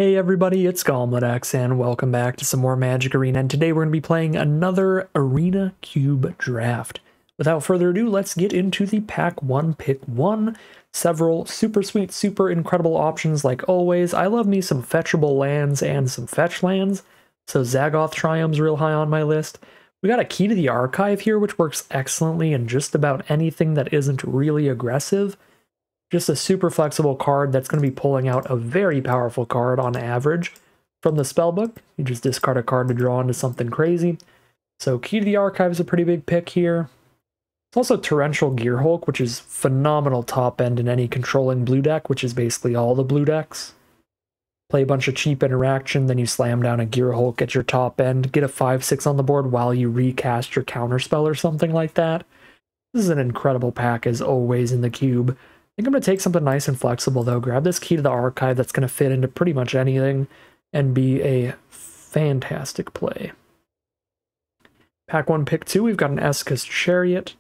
Hey everybody, it's GolemletX and welcome back to some more Magic Arena, and today we're going to be playing another Arena Cube draft. Without further ado, let's get into the Pack 1 Pick 1. Several super sweet, super incredible options like always. I love me some fetchable lands and some fetch lands, so Zagoth Triome's real high on my list. We got a Key to the Archive here, which works excellently in just about anything that isn't really aggressive. Just a super flexible card that's going to be pulling out a very powerful card on average from the spellbook. You just discard a card to draw into something crazy. So Key to the Archive is a pretty big pick here. It's also Torrential Gearhulk, which is phenomenal top end in any controlling blue deck, which is basically all the blue decks. Play a bunch of cheap interaction, then you slam down a Gearhulk at your top end, get a 5/6 on the board while you recast your counterspell or something like that. This is an incredible pack as always in the cube. I think I'm going to take something nice and flexible, though. Grab this Key to the Archive that's going to fit into pretty much anything and be a fantastic play. Pack 1, Pick 2, we've got an Esca's Chariot.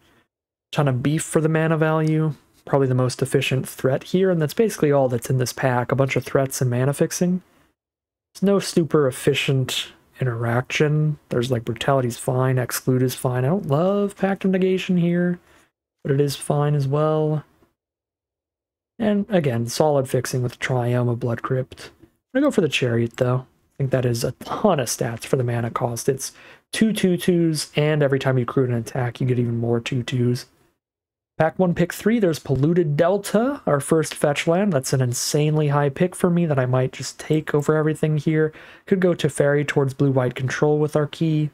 Ton of beef for the mana value. Probably the most efficient threat here, and that's basically all that's in this pack. A bunch of threats and mana fixing. There's no super efficient interaction. There's like Brutality's fine, Exclude is fine. I don't love Pact of Negation here, but it is fine as well. And again, solid fixing with Triome of Blood Crypt. I'm going to go for the Chariot, though. I think that is a ton of stats for the mana cost. It's 2/2/2s, and every time you create an attack, you get even more 2/2s. Pack 1, Pick 3, there's Polluted Delta, our first fetch land. That's an insanely high pick for me that I might just take over everything here. Could go to Fairy towards blue-white control with our key.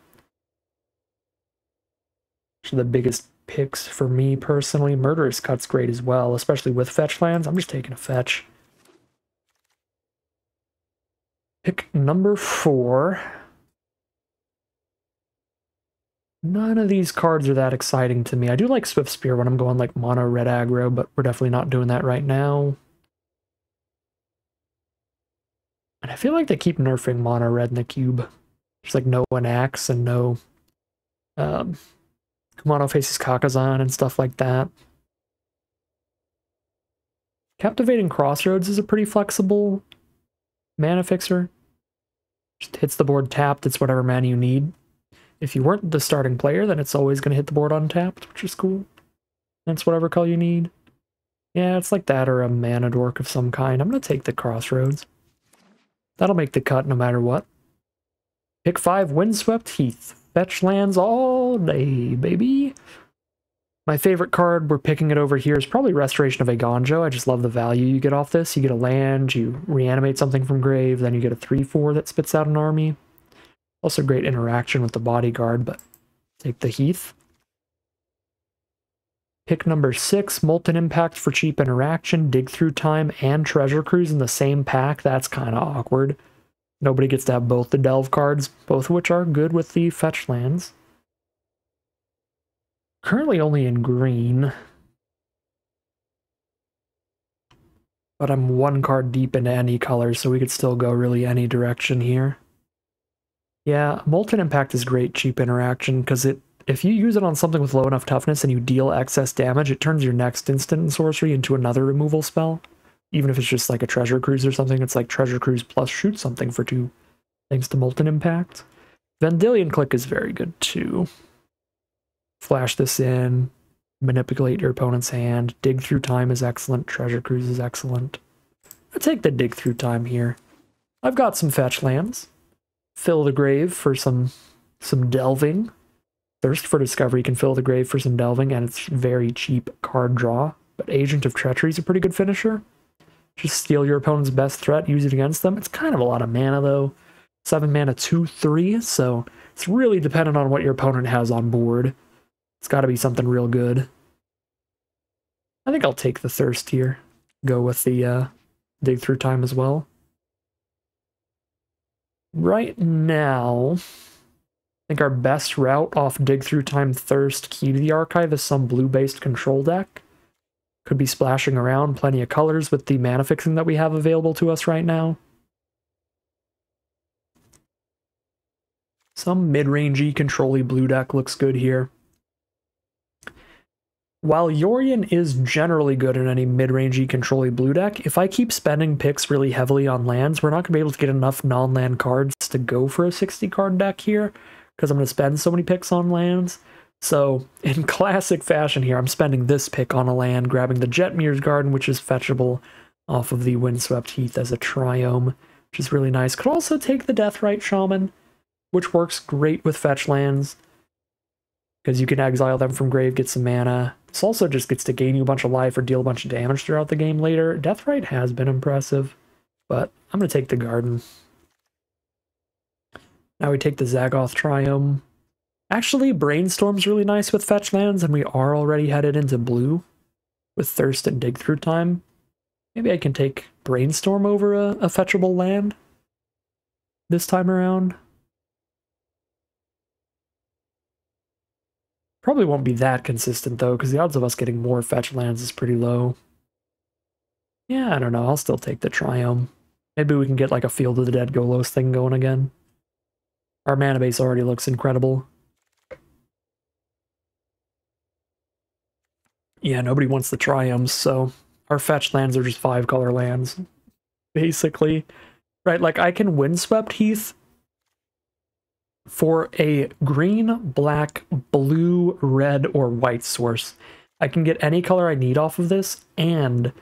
The biggest picks for me personally. Murderous Cut's great as well, especially with fetch lands. I'm just taking a fetch. Pick number 4. None of these cards are that exciting to me. I do like Swift Spear when I'm going like mono red aggro, but we're definitely not doing that right now. And I feel like they keep nerfing mono red in the cube. There's like no Anax and no Kumano faces Kakazan and stuff like that. Captivating Crossroads is a pretty flexible mana fixer. Just hits the board tapped, it's whatever mana you need. If you weren't the starting player, then it's always going to hit the board untapped, which is cool. That's whatever color you need. Yeah, it's like that or a mana dork of some kind. I'm going to take the Crossroads. That'll make the cut no matter what. Pick 5, Windswept Heath. Fetch lands all day, baby. My favorite card, we're picking it over here, is probably Restoration of Eiganjo. I just love the value you get off this. You get a land, you reanimate something from grave, then you get a 3/4 that spits out an army. Also great interaction with the bodyguard, but take the Heath. Pick number 6, Molten Impact for cheap interaction, Dig Through Time, and Treasure Cruise in the same pack. That's kind of awkward. Nobody gets to have both the Delve cards, both of which are good with the fetch lands. Currently only in green, but I'm one card deep into any color, so we could still go really any direction here. Yeah, Molten Impact is great cheap interaction, because if you use it on something with low enough toughness and you deal excess damage, it turns your next instant and sorcery into another removal spell. Even if it's just like a Treasure Cruise or something, it's like Treasure Cruise plus shoot something for 2, thanks to Molten Impact. Vendilion Click is very good too. Flash this in, manipulate your opponent's hand. Dig Through Time is excellent, Treasure Cruise is excellent. I take the Dig Through Time here. I've got some fetch lands. Fill the Grave for some delving. Thirst for Discovery can fill the grave for some delving, and it's very cheap card draw. But Agent of Treachery is a pretty good finisher. Just steal your opponent's best threat, use it against them. It's kind of a lot of mana, though. 7 mana, 2/3, so it's really dependent on what your opponent has on board. It's got to be something real good. I think I'll take the Thirst here. Go with the Dig Through Time as well. Right now, I think our best route off Dig Through Time, Thirst, Key to the Archive is some blue-based control deck. Could be splashing around plenty of colors with the mana fixing that we have available to us right now. Some mid-rangey, control-y blue deck looks good here. While Yorion is generally good in any mid-rangey control-y blue deck, if I keep spending picks really heavily on lands, we're not going to be able to get enough non-land cards to go for a 60-card deck here, because I'm going to spend so many picks on lands. So, in classic fashion here, I'm spending this pick on a land, grabbing the Jetmir's Garden, which is fetchable off of the Windswept Heath as a Triome, which is really nice. Could also take the Deathrite Shaman, which works great with fetch lands, because you can exile them from grave, get some mana. This also just gets to gain you a bunch of life or deal a bunch of damage throughout the game later. Deathrite has been impressive, but I'm going to take the Garden. Now we take the Zagoth Triome. Actually, Brainstorm's really nice with fetch lands, and we are already headed into blue with Thirst and Dig Through Time. Maybe I can take Brainstorm over a fetchable land this time around. Probably won't be that consistent, though, because the odds of us getting more fetch lands is pretty low. Yeah, I don't know. I'll still take the Triome. Maybe we can get like a Field of the Dead Golos thing going again. Our mana base already looks incredible. Yeah, nobody wants the Triomes, so our fetch lands are just 5-color lands, basically. Right, like I can Windswept Heath for a green, black, blue, red, or white source. I can get any color I need off of this, and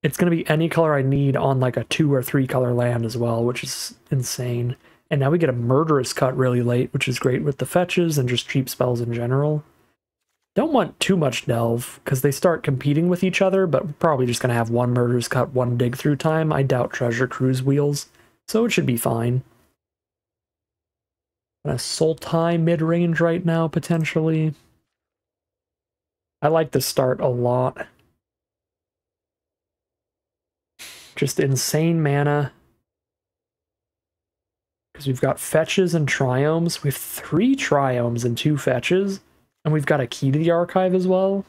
it's going to be any color I need on like a 2 or 3 color land as well, which is insane. And now we get a Murderous Cut really late, which is great with the fetches and just cheap spells in general. Don't want too much Delve, because they start competing with each other, but we're probably just going to have one Murderous Cut, one Dig Through Time. I doubt Treasure Cruise Wheels, so it should be fine. A Sultai mid-range right now, potentially. I like the start a lot. Just insane mana. Because we've got fetches and triomes. We have 3 triomes and 2 fetches. And we've got a key to the archive as well.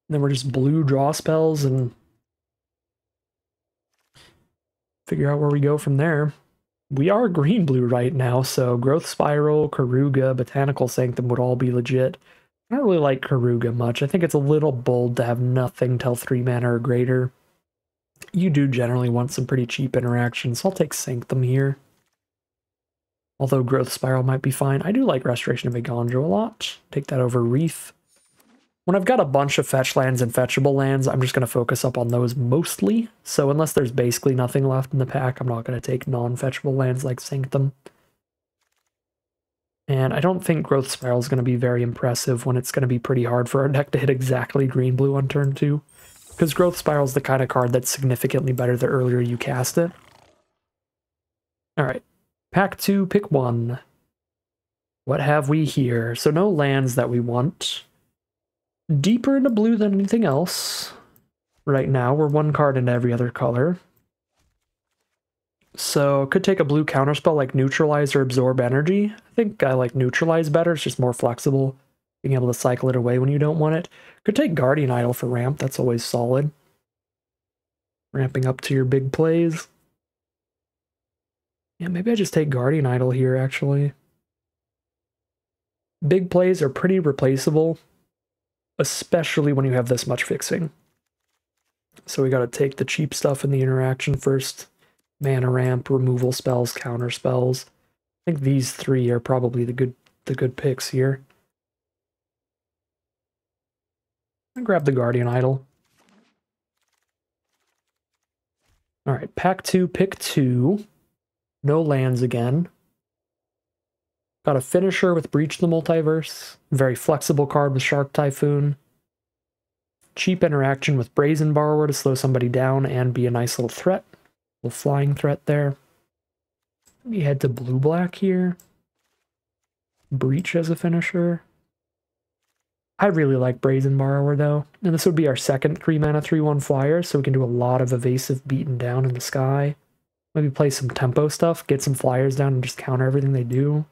And then we're just blue draw spells and figure out where we go from there. We are green-blue right now, so Growth Spiral, Karuga, Botanical Sanctum would all be legit. I don't really like Karuga much. I think it's a little bold to have nothing till 3 mana or greater. You do generally want some pretty cheap interactions, so I'll take Sanctum here. Although Growth Spiral might be fine. I do like Restoration of Egandro a lot. Take that over Wreath. When I've got a bunch of fetch lands and fetchable lands, I'm just going to focus up on those mostly. So unless there's basically nothing left in the pack, I'm not going to take non-fetchable lands like Sanctum. And I don't think Growth Spiral is going to be very impressive when it's going to be pretty hard for our deck to hit exactly green-blue on turn 2. Because Growth Spiral is the kind of card that's significantly better the earlier you cast it. Alright, pack 2, pick 1. What have we here? So no lands that we want. Deeper into blue than anything else. Right now, we're 1 card into every other color. So, could take a blue counterspell like Neutralize or Absorb Energy. I think I like Neutralize better, it's just more flexible. Being able to cycle it away when you don't want it. Could take Guardian Idol for ramp, that's always solid. Ramping up to your big plays. Yeah, maybe I just take Guardian Idol here, actually. Big plays are pretty replaceable, especially when you have this much fixing. So we gotta take the cheap stuff in the interaction first. Mana ramp, removal spells, counter spells. I think these 3 are probably the good picks here. I grab the Guardian Idol. Alright, pack 2, pick 2. No lands again. Got a finisher with Breach the Multiverse. Very flexible card with Shark Typhoon. Cheap interaction with Brazen Borrower to slow somebody down and be a nice little threat. Little flying threat there. We head to blue-black here. Breach as a finisher. I really like Brazen Borrower, though. And this would be our second 3-mana 3/1 flyer, so we can do a lot of evasive beaten down in the sky. Maybe play some tempo stuff, get some flyers down, and just counter everything they do.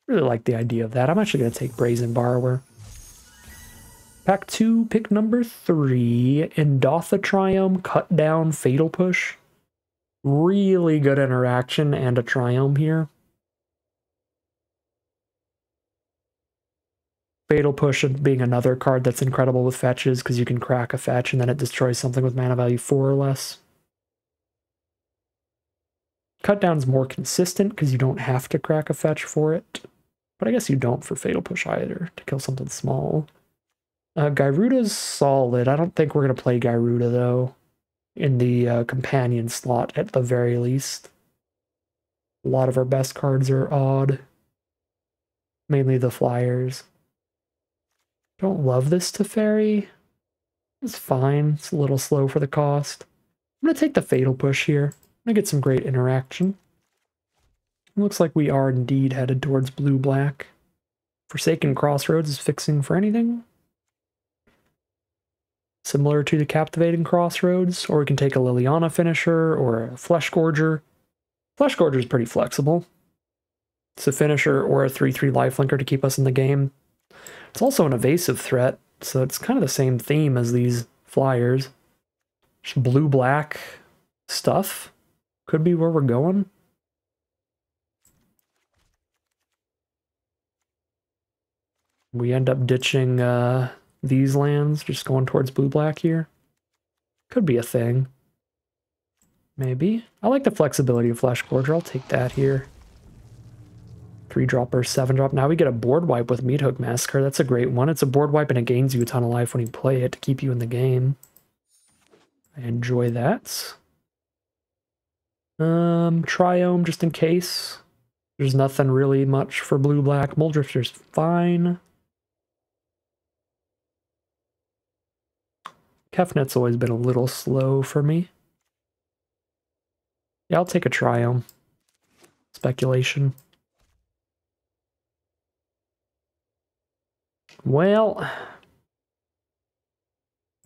Really like the idea of that. I'm actually going to take Brazen Borrower. Pack 2, pick number 3. Endotha Triome, Cut Down, Fatal Push. Really good interaction and a Triome here. Fatal Push being another card that's incredible with fetches, because you can crack a fetch and then it destroys something with mana value 4 or less. Cut Down's more consistent because you don't have to crack a fetch for it. But I guess you don't for Fatal Push either, to kill something small. Gyruda's solid. I don't think we're going to play Gyruda, though, in the companion slot at the very least. A lot of our best cards are odd. Mainly the flyers. Don't love this Teferi. It's fine. It's a little slow for the cost. I'm going to take the Fatal Push here. I'm going to get some great interaction. It looks like we are indeed headed towards blue-black. Forsaken Crossroads is fixing for anything. Similar to the Captivating Crossroads, or we can take a Liliana finisher or a Flesh Gorger. Flesh Gorger is pretty flexible. It's a finisher or a 3/3 lifelinker to keep us in the game. It's also an evasive threat, so it's kind of the same theme as these flyers. Just blue-black stuff could be where we're going. We end up ditching these lands, just going towards blue-black here. Could be a thing. Maybe. I like the flexibility of Flesh Gorger. I'll take that here. 3-drop or 7-drop. Now we get a board wipe with Meathook Massacre. That's a great one. It's a board wipe and it gains you a ton of life when you play it to keep you in the game. I enjoy that. Triome just in case. There's nothing really much for blue-black. Muldrifter's fine. Kefnet's always been a little slow for me. Yeah, I'll take a Triome. Speculation. Well,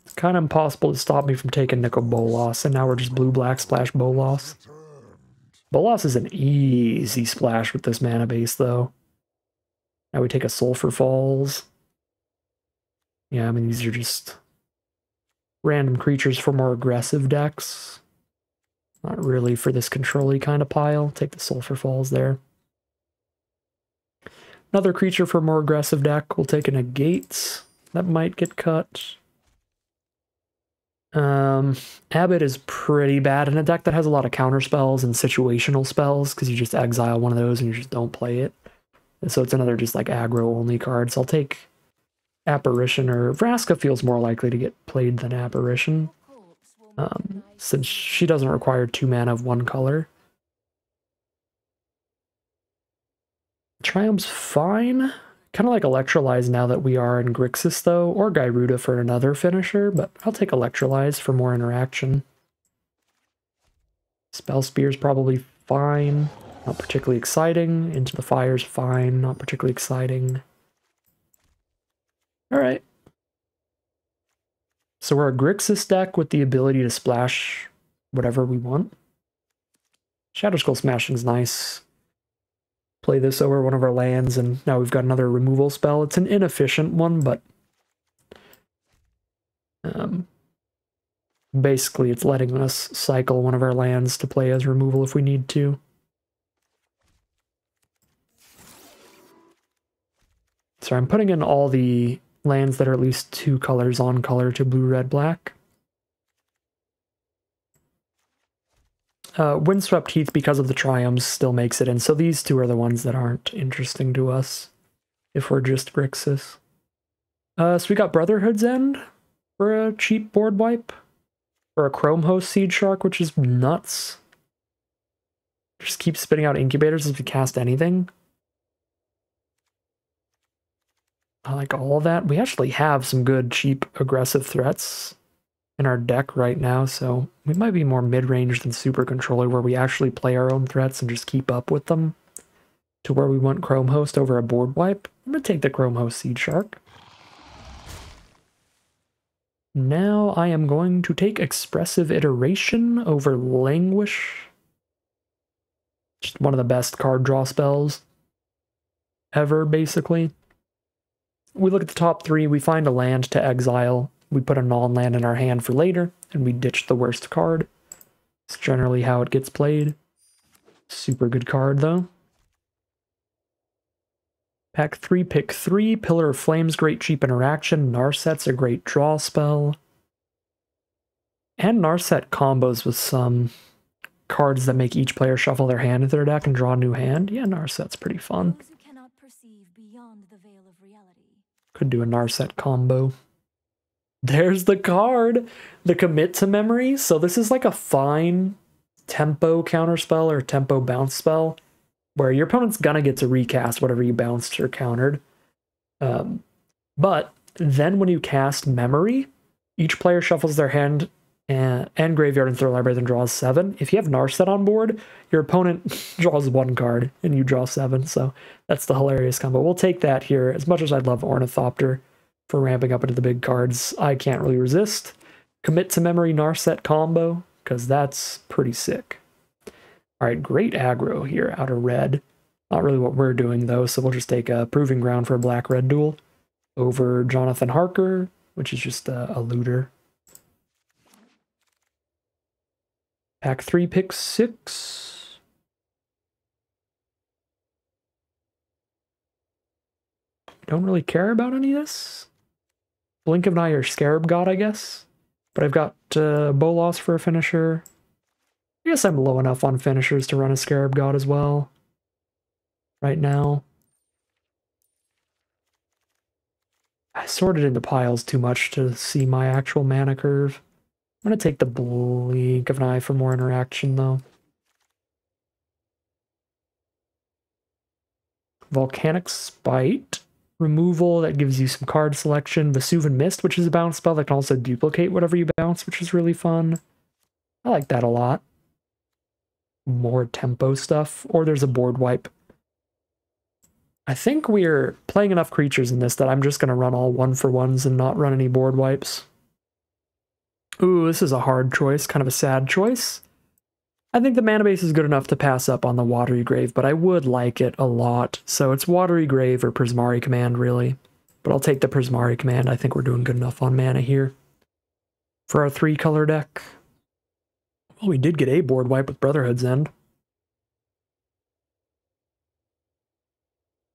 it's kind of impossible to stop me from taking Nicol Bolas, and now we're just blue-black splash Bolas. Bolas is an easy splash with this mana base, though. Now we take a Sulphur Falls. Yeah, I mean, these are just random creatures for more aggressive decks. Not really for this control-y kind of pile. Take the Sulphur Falls there. Another creature for more aggressive deck. We'll take a Negate. That might get cut. Abbott is pretty bad in a deck that has a lot of counter spells and situational spells, because you just exile one of those and you just don't play it. And so it's another just like aggro-only card. So I'll take Apparition, or Vraska feels more likely to get played than Apparition, since she doesn't require 2 mana of 1 color. Triome's fine. Kind of like Electrolyze now that we are in Grixis, though, or Gyruda for another finisher, but I'll take Electrolyze for more interaction. Spell Spear's probably fine. Not particularly exciting. Into the Fire's fine. Not particularly exciting. Alright. So we're a Grixis deck with the ability to splash whatever we want. Shadow Skull Smashing's nice. Play this over one of our lands, and now we've got another removal spell. It's an inefficient one, but basically it's letting us cycle one of our lands to play as removal if we need to. So I'm putting in all the lands that are at least 2 colors on color to blue, red, black. Windswept Heath, because of the Triomes, still makes it in, so these 2 are the ones that aren't interesting to us if we're just Grixis. So we got Brotherhood's End for a cheap board wipe, or a Chrome Host Seed Shark, which is nuts. Just keep spitting out incubators as we cast anything. I like all of that. We actually have some good, cheap, aggressive threats in our deck right now, so we might be more mid-range than Super Controller, where we actually play our own threats and just keep up with them to where we want Chrome Host over a board wipe. I'm going to take the Chrome Host Seed Shark. Now I am going to take Expressive Iteration over Languish. Just one of the best card draw spells ever, basically. We look at the top 3, we find a land to exile, we put a non-land in our hand for later, and we ditch the worst card. It's generally how it gets played. Super good card, though. Pack 3, pick 3. Pillar of Flame's great cheap interaction. Narset's a great draw spell. And Narset combos with some cards that make each player shuffle their hand into their deck and draw a new hand. Yeah, Narset's pretty fun. Could do a Narset combo. There's the card! The Commit to Memory. So this is like a fine tempo counterspell or tempo bounce spell where your opponent's gonna get to recast whatever you bounced or countered. But then when you cast Memory, each player shuffles their hand and graveyard into their library, then draws 7. If you have Narset on board, your opponent draws 1 card and you draw 7. So that's the hilarious combo. We'll take that here. As much as I'd love Ornithopter for ramping up into the big cards, I can't really resist. Commit to Memory Narset combo, because that's pretty sick. All right, great aggro here out of red. Not really what we're doing, though, so we'll just take a Proving Ground for a black-red duel over Jonathan Harker, which is just a looter. Pack 3, pick 6. Don't really care about any of this. Blink of an Eye or Scarab God, I guess. But I've got Bolas for a finisher. I guess I'm low enough on finishers to run a Scarab God as well. Right now. I sorted into piles too much to see my actual mana curve. I'm going to take the Blink of an Eye for more interaction, though. Volcanic Spite. Removal, that gives you some card selection. Vesuvian Mist, which is a bounce spell that can also duplicate whatever you bounce, which is really fun. I like that a lot. More tempo stuff. Or there's a board wipe. I think we're playing enough creatures in this that I'm just going to run all 1-for-1s and not run any board wipes. Ooh, this is a hard choice, kind of a sad choice. I think the mana base is good enough to pass up on the Watery Grave, but I would like it a lot. So it's Watery Grave or Prismari Command, really. But I'll take the Prismari Command. I think we're doing good enough on mana here. For our 3-color deck. Well, we did get a board wipe with Brotherhood's End.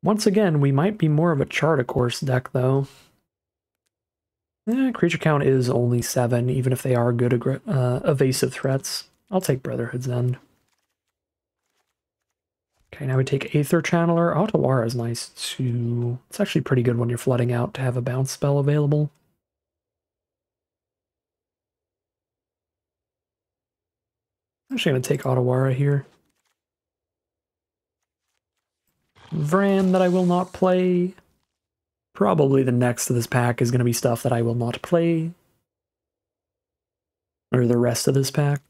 Once again, we might be more of a Chart-A-Course deck, though. Creature count is only 7, even if they are good evasive threats. I'll take Brotherhood's End. Okay, now we take Aether Channeler. Otawara is nice too. It's actually pretty good when you're flooding out to have a bounce spell available. I'm actually going to take Otawara here. Vran that I will not play. Probably the next to this pack is going to be stuff that I will not play. Or the rest of this pack.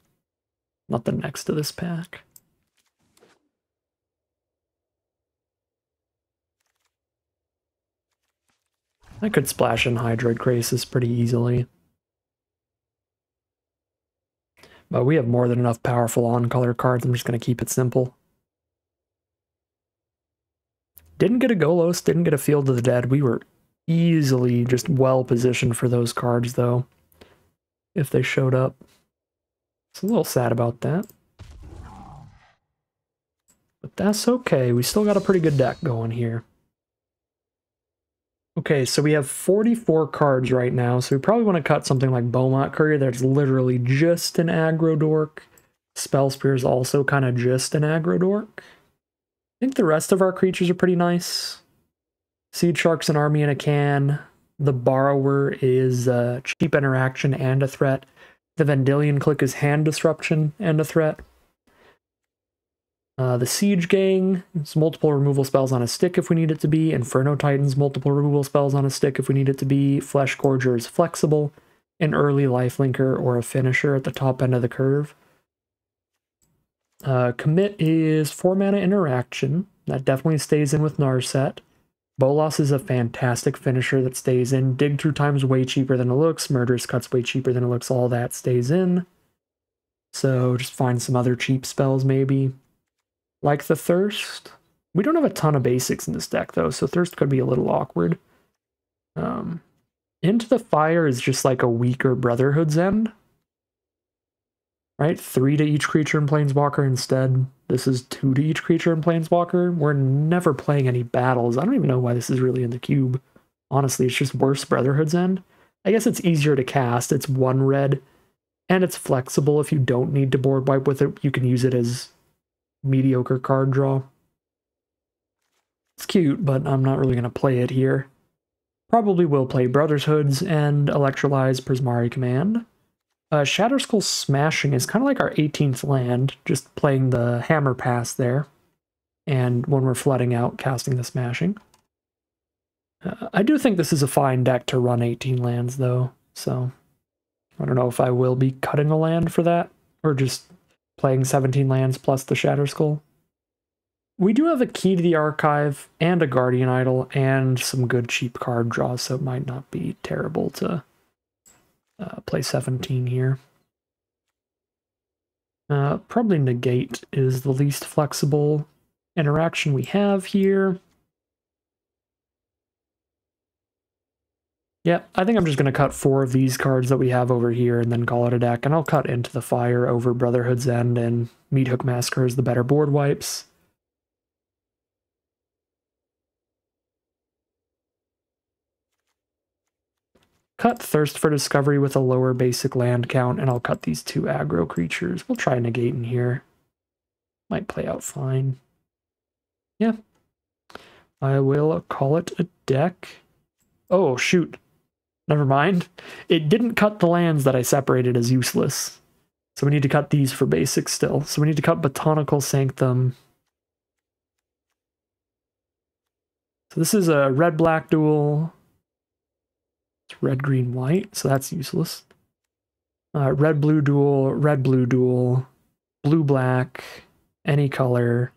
Not the next to this pack. I could splash in Hydroid Krasis pretty easily. But we have more than enough powerful on-color cards. I'm just going to keep it simple. Didn't get a Golos, didn't get a Field of the Dead. We were easily just well positioned for those cards, though, if they showed up. It's a little sad about that. But that's okay. We still got a pretty good deck going here. Okay, so we have 44 cards right now, so we probably want to cut something like Beaumont Courier that's literally just an aggro dork. Spell Spear is also kind of just an aggro dork. I think the rest of our creatures are pretty nice. Seed Shark's an army in a can. The Borrower is cheap interaction and a threat. The Vendilion Click is hand disruption and a threat. The Siege Gang is multiple removal spells on a stick if we need it to be. Inferno Titan's multiple removal spells on a stick if we need it to be. Flesh Gorger is flexible. An early lifelinker or a finisher at the top end of the curve. Commit is 4 mana interaction. That definitely stays in with Narset. Bolas is a fantastic finisher that stays in. Dig Through Time's way cheaper than it looks. Murderous Cut's way cheaper than it looks. All that stays in. So just find some other cheap spells maybe. Like the Thirst. We don't have a ton of basics in this deck though, so Thirst could be a little awkward. Into the Fire is just like a weaker Brotherhood's End. right? 3 to each creature in Planeswalker instead. This is 2 to each creature in Planeswalker. We're never playing any battles. I don't even know why this is really in the cube. Honestly, it's just worse Brotherhood's End. I guess it's easier to cast. It's 1 red, and it's flexible. If you don't need to board wipe with it, you can use it as mediocre card draw. It's cute, but I'm not really going to play it here. Probably will play Brotherhood's and Electrolyze Prismari Command. Shatterskull Smashing is kind of like our 18th land, just playing the Hammer Pass there. And when we're flooding out, casting the Smashing. I do think this is a fine deck to run 18 lands, though, so I don't know if I will be cutting a land for that, or just playing 17 lands plus the Shatterskull. We do have a Key to the Archive, and a Guardian Idol, and some good cheap card draws, so it might not be terrible to play 17 here. Probably Negate is the least flexible interaction we have here. Yeah, I think I'm just going to cut 4 of these cards that we have over here and then call it a deck, and I'll cut Into the Fire over Brotherhood's End and Meathook Massacre as the better board wipes. Cut Thirst for Discovery with a lower basic land count, and I'll cut these 2 aggro creatures. We'll try Negate in here. Might play out fine. Yeah. I will call it a deck. Oh, shoot. Never mind. It didn't cut the lands that I separated as useless. So we need to cut these for basic still. So we need to cut Botanical Sanctum. So this is a red-black duel. It's red-green-white, so that's useless. Red-blue duel, red-blue duel, blue-black, any color.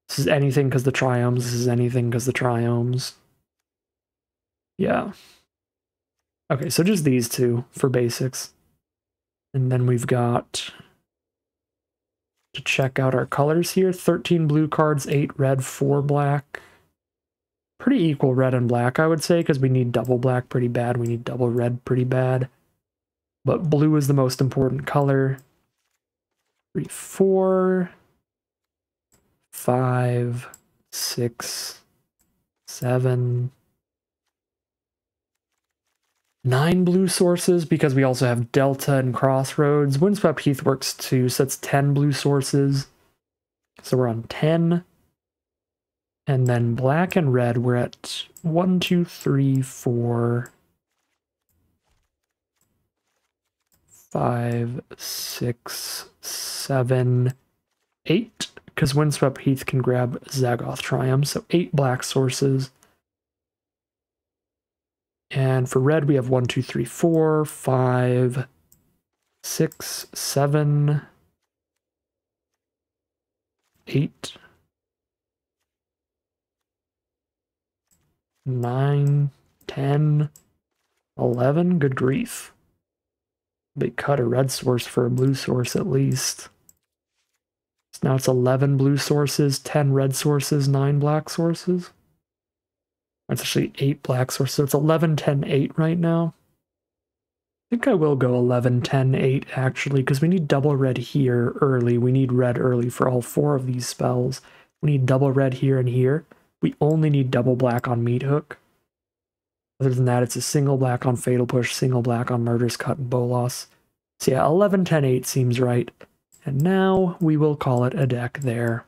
This is anything because the triomes. This is anything because the triomes. Yeah. Okay, so just these 2 for basics. And then we've got to check out our colors here. 13 blue cards, 8 red, 4 black. Pretty equal red and black, I would say, because we need double black pretty bad. We need double red pretty bad. But blue is the most important color. 3, 4, 5, 6, 7, 9 blue sources, because we also have Delta and Crossroads. Windswept Heath works too, so that's 10 blue sources. So we're on 10. And then black and red, we're at 1, 2, 3, 4, 5, 6, 7, 8. Because Windswept Heath can grab Zagoth Triumph, so 8 black sources. And for red, we have 1, 2, 3, 4, 5, 6, 7, 8, 9, 10, 11. Good grief. They cut a red source for a blue source at least. So now it's 11 blue sources, 10 red sources, 9 black sources. That's actually 8 black sources, so it's 11, 10, 8 right now. I think I will go 11, 10, 8 actually, because we need double red here early. We need red early for all 4 of these spells. We need double red here and here. We only need double black on Meathook. Other than that, it's a single black on Fatal Push, single black on Murderous Cut and Bolas. So yeah, 11, 10, 8 seems right. And now we will call it a deck there.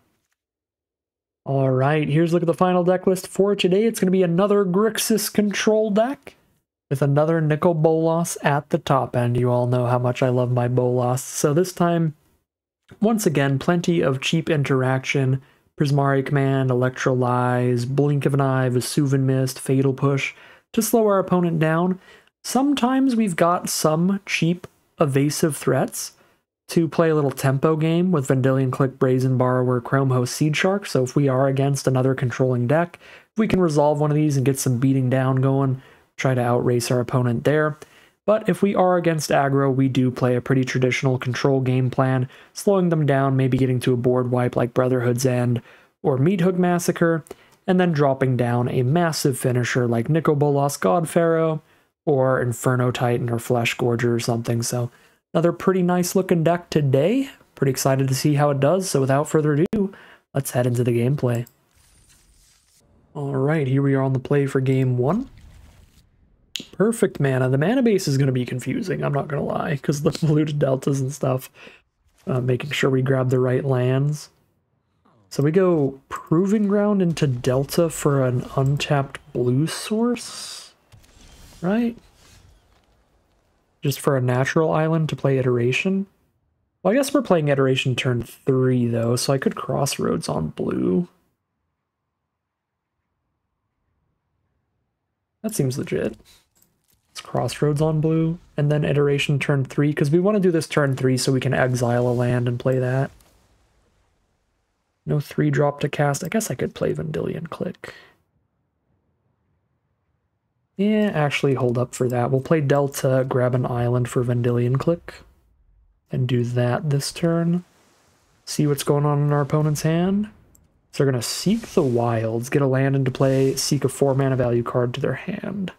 Alright, here's a look at the final deck list for today. It's going to be another Grixis control deck with another Nicol Bolas at the top end. You all know how much I love my Bolas. So this time, once again, plenty of cheap interaction. Prismari Command, Electrolyze, Blink of an Eye, Vesuvian Mist, Fatal Push to slow our opponent down. Sometimes we've got some cheap evasive threats to play a little tempo game with Vendilion Click, Brazen Borrower, Chrome Host, Seed Shark. So if we are against another controlling deck, if we can resolve one of these and get some beating down going, try to outrace our opponent there. But if we are against aggro, we do play a pretty traditional control game plan, slowing them down, maybe getting to a board wipe like Brotherhood's End or Meathook Massacre, and then dropping down a massive finisher like Nicol Bolas God Pharaoh or Inferno Titan or Flesh Gorger or something. So Another pretty nice looking deck today. Pretty excited to see how it does. So without further ado, let's head into the gameplay. All right, here we are on the play for game one. Perfect mana. The mana base is going to be confusing, I'm not going to lie, because the polluted deltas and stuff. Making sure we grab the right lands. So we go Proving Ground into Delta for an untapped blue source, right? Just for a natural island to play Iteration. Well, I guess we're playing Iteration turn 3, though, so I could Crossroads on blue. That seems legit. Let's Crossroads on blue, and then Iteration turn 3, because we want to do this turn 3 so we can exile a land and play that. No 3-drop to cast. I guess I could play Vendilion Click. Yeah, actually hold up for that. We'll play Delta, grab an island for Vendilion Click, and do that this turn. See what's going on in our opponent's hand. So they're going to Seek the Wilds, get a land into play, seek a 4-mana value card to their hand.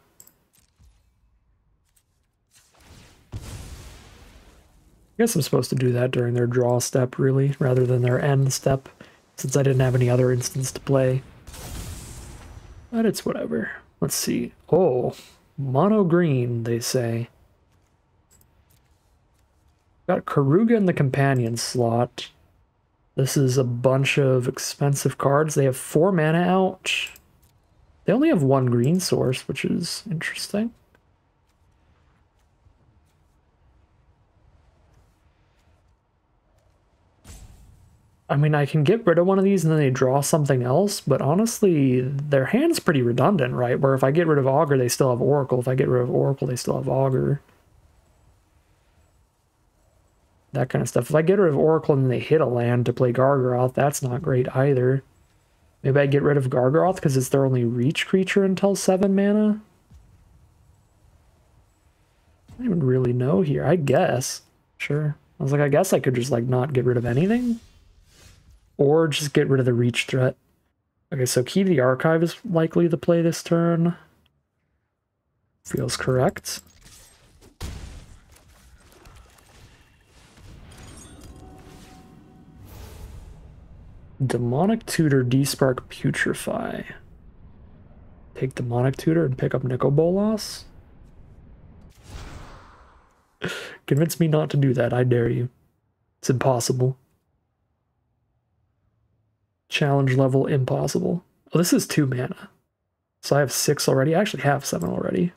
I guess I'm supposed to do that during their draw step, really, rather than their end step, since I didn't have any other instance to play. But it's whatever. Let's see. Oh, mono green, they say. Got Karuga in the companion slot. This is a bunch of expensive cards. They have 4 mana out. They only have 1 green source, which is interesting. I mean, I can get rid of one of these and then they draw something else, but honestly, their hand's pretty redundant, right? Where if I get rid of Augur, they still have Oracle. If I get rid of Oracle, they still have Augur. That kind of stuff. If I get rid of Oracle and they hit a land to play Gargaroth, that's not great either. Maybe I get rid of Gargaroth because it's their only reach creature until 7 mana? I don't even really know here. I guess. Sure. I was like, I guess I could just like not get rid of anything. Or just get rid of the reach threat. Okay, so Key to the Archive is likely to play this turn. Feels correct. Demonic Tutor, Despark, Putrefy. Take Demonic Tutor and pick up Bolas. Convince me not to do that, I dare you. It's impossible. Challenge level impossible. Oh, this is 2 mana. So I have 6 already. I actually have 7 already.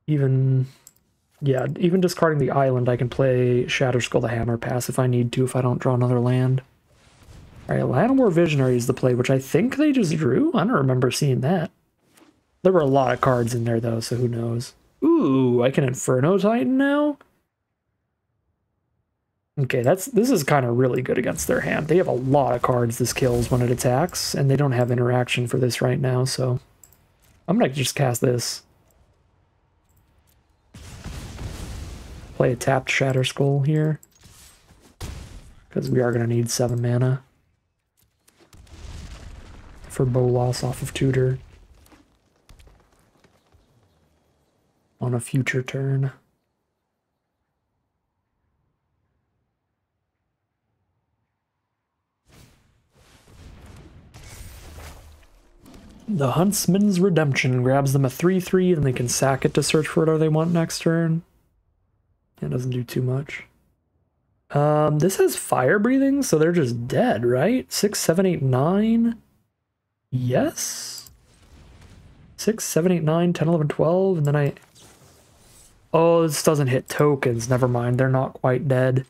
Even discarding the island, I can play Shatterskull the Hammer pass if I need to, if I don't draw another land. Alright, Llanowar Visionary is the play, which I think they just drew? I don't remember seeing that. There were a lot of cards in there, though, so who knows. Ooh, I can Inferno Titan now? Okay, this is kind of really good against their hand. They have a lot of cards this kills when it attacks, and they don't have interaction for this right now, so I'm gonna just cast this. Play a tapped Shatterskull here, because we are gonna need 7 mana for Bolas off of Tutor on a future turn. The Huntsman's Redemption grabs them a 3/3, and they can sack it to search for whatever they want next turn. It doesn't do too much. This has Fire Breathing, so they're just dead, right? 6, 7, 8, 9. Yes? 6, 7, 8, 9, 10, 11, 12, and then oh, this doesn't hit tokens. Never mind, they're not quite dead.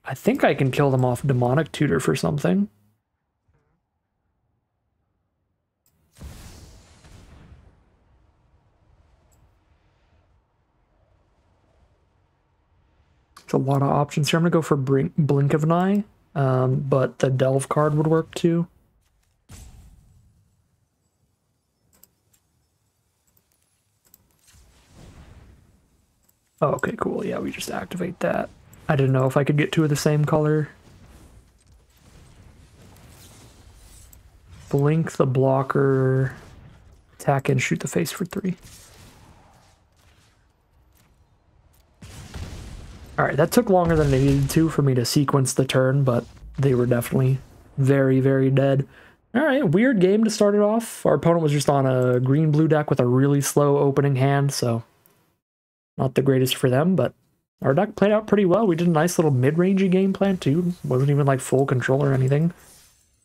I think I can kill them off Demonic Tutor for something. It's a lot of options here. I'm going to go for Blink of an Eye, but the Delve card would work too. Oh, okay, cool. Yeah, we just activate that. I didn't know if I could get 2 of the same color. Blink the blocker, attack and shoot the face for 3. Alright, that took longer than it needed to for me to sequence the turn, but they were definitely very, very dead. Alright, weird game to start it off. Our opponent was just on a green-blue deck with a really slow opening hand, so not the greatest for them, but our deck played out pretty well. We did a nice little mid-rangey game plan, too. Wasn't even like full control or anything.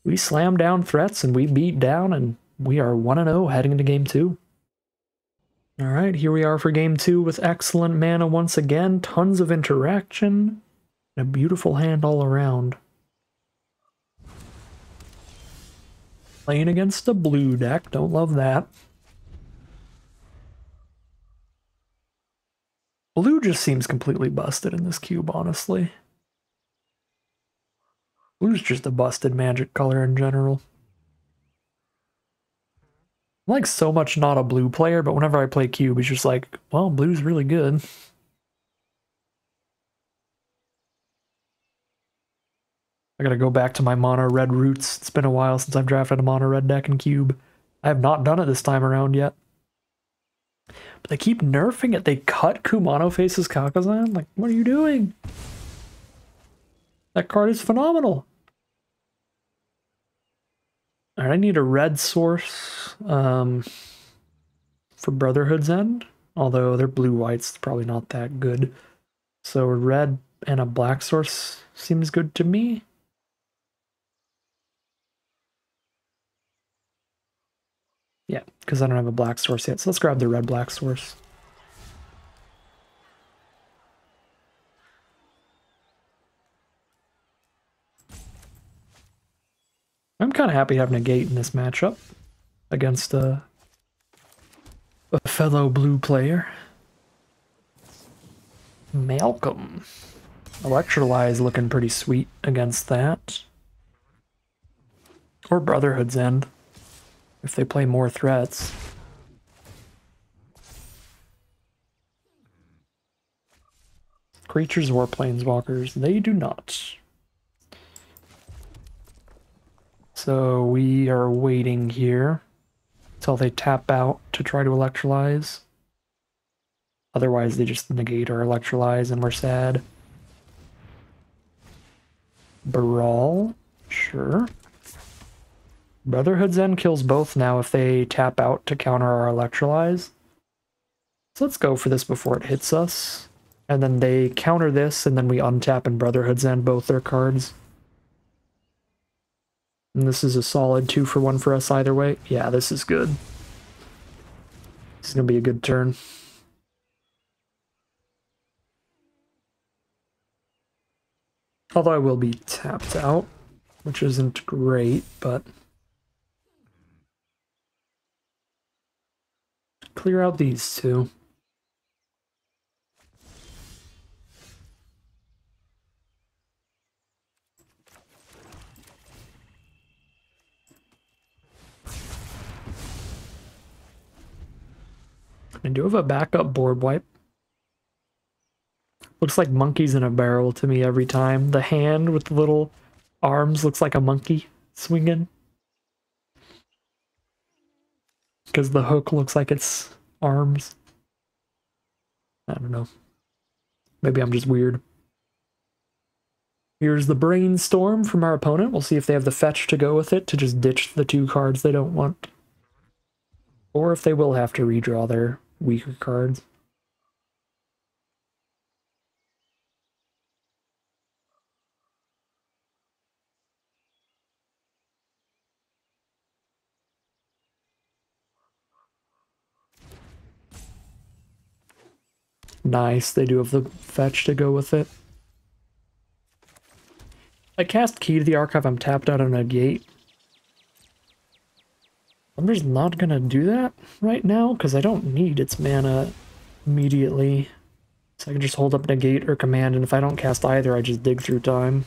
We slammed down threats, and we beat down, and we are 1-0 heading into game 2. Alright, here we are for game 2 with excellent mana once again, tons of interaction, and a beautiful hand all around. Playing against a blue deck, don't love that. Blue just seems completely busted in this cube, honestly. Blue's just a busted Magic color in general. I'm like so much not a blue player, but whenever I play cube, it's just like, well, blue's really good. I gotta go back to my mono red roots. It's been a while since I've drafted a mono red deck in cube. I have not done it this time around yet. But they keep nerfing it. They cut Kumano Face's Kakazan? Like, what are you doing? That card is phenomenal. Alright, I need a red source for Brotherhood's End. Although they're blue-whites, it's probably not that good. So a red and a black source seems good to me. Yeah, because I don't have a black source yet, so let's grab the red-black source. I'm kind of happy having a gate in this matchup against a fellow blue player. Malcolm. Electrolyze looking pretty sweet against that. Or Brotherhood's End, if they play more threats. Creatures or planeswalkers, they do not. So we are waiting here until they tap out to try to electrolyze. Otherwise they just negate or electrolyze and we're sad. Brawl? Sure. Brotherhood's End kills both now if they tap out to counter our electrolyze. So let's go for this before it hits us. And then they counter this, and then we untap and Brotherhood's End both their cards. And this is a solid 2-for-1 for us either way. Yeah, this is good. This is going to be a good turn. Although I will be tapped out, which isn't great, but... clear out these two. I do have a backup board wipe. Looks like monkeys in a barrel to me every time. The hand with the little arms looks like a monkey swinging. Because the hook looks like it's arms. I don't know. Maybe I'm just weird. Here's the Brainstorm from our opponent. We'll see if they have the fetch to go with it to just ditch the 2 cards they don't want. Or if they will have to redraw their weaker cards. Nice, they do have the fetch to go with it. I cast Key to the Archive, I'm tapped out on a gate. I'm just not gonna do that right now, because I don't need its mana immediately. So I can just hold up Negate or Command, and if I don't cast either, I just dig through time.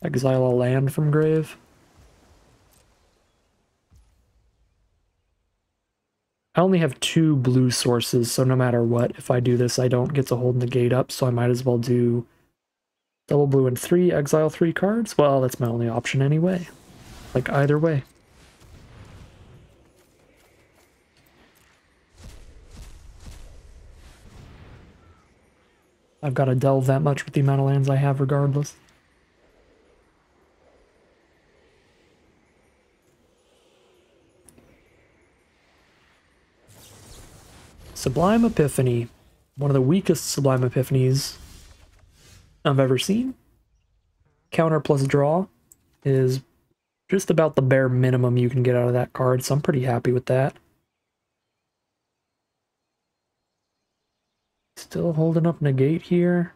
Exile a land from grave. I only have 2 blue sources, so no matter what, if I do this, I don't get to hold Negate up, so I might as well do double blue and 3, exile 3 cards. Well, that's my only option anyway. Like, either way. I've got to delve that much with the amount of lands I have regardless. Sublime Epiphany. One of the weakest Sublime Epiphanies I've ever seen. Counter plus draw is just about the bare minimum you can get out of that card, so I'm pretty happy with that. Still holding up Negate here.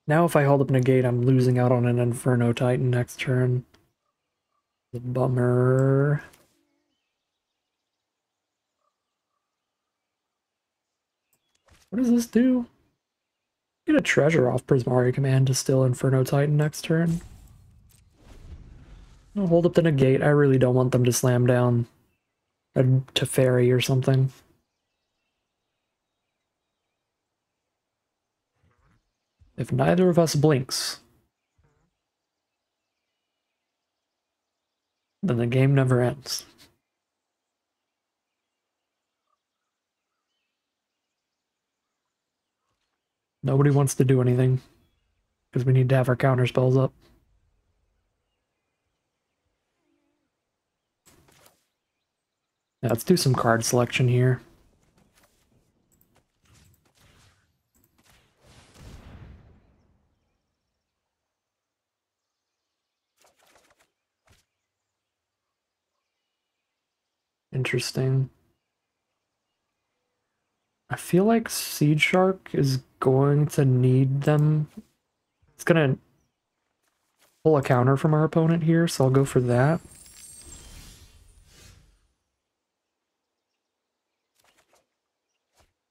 Now if I hold up Negate, I'm losing out on an Inferno Titan next turn. The bummer. What does this do? Get a treasure off Prismari Command to still Inferno Titan next turn. I'll hold up the Negate. I really don't want them to slam down a Teferi or something. If neither of us blinks, then the game never ends. Nobody wants to do anything, because we need to have our counter spells up. Yeah, let's do some card selection here. Interesting. I feel like Seed Shark is going to need them. It's going to pull a counter from our opponent here, so I'll go for that.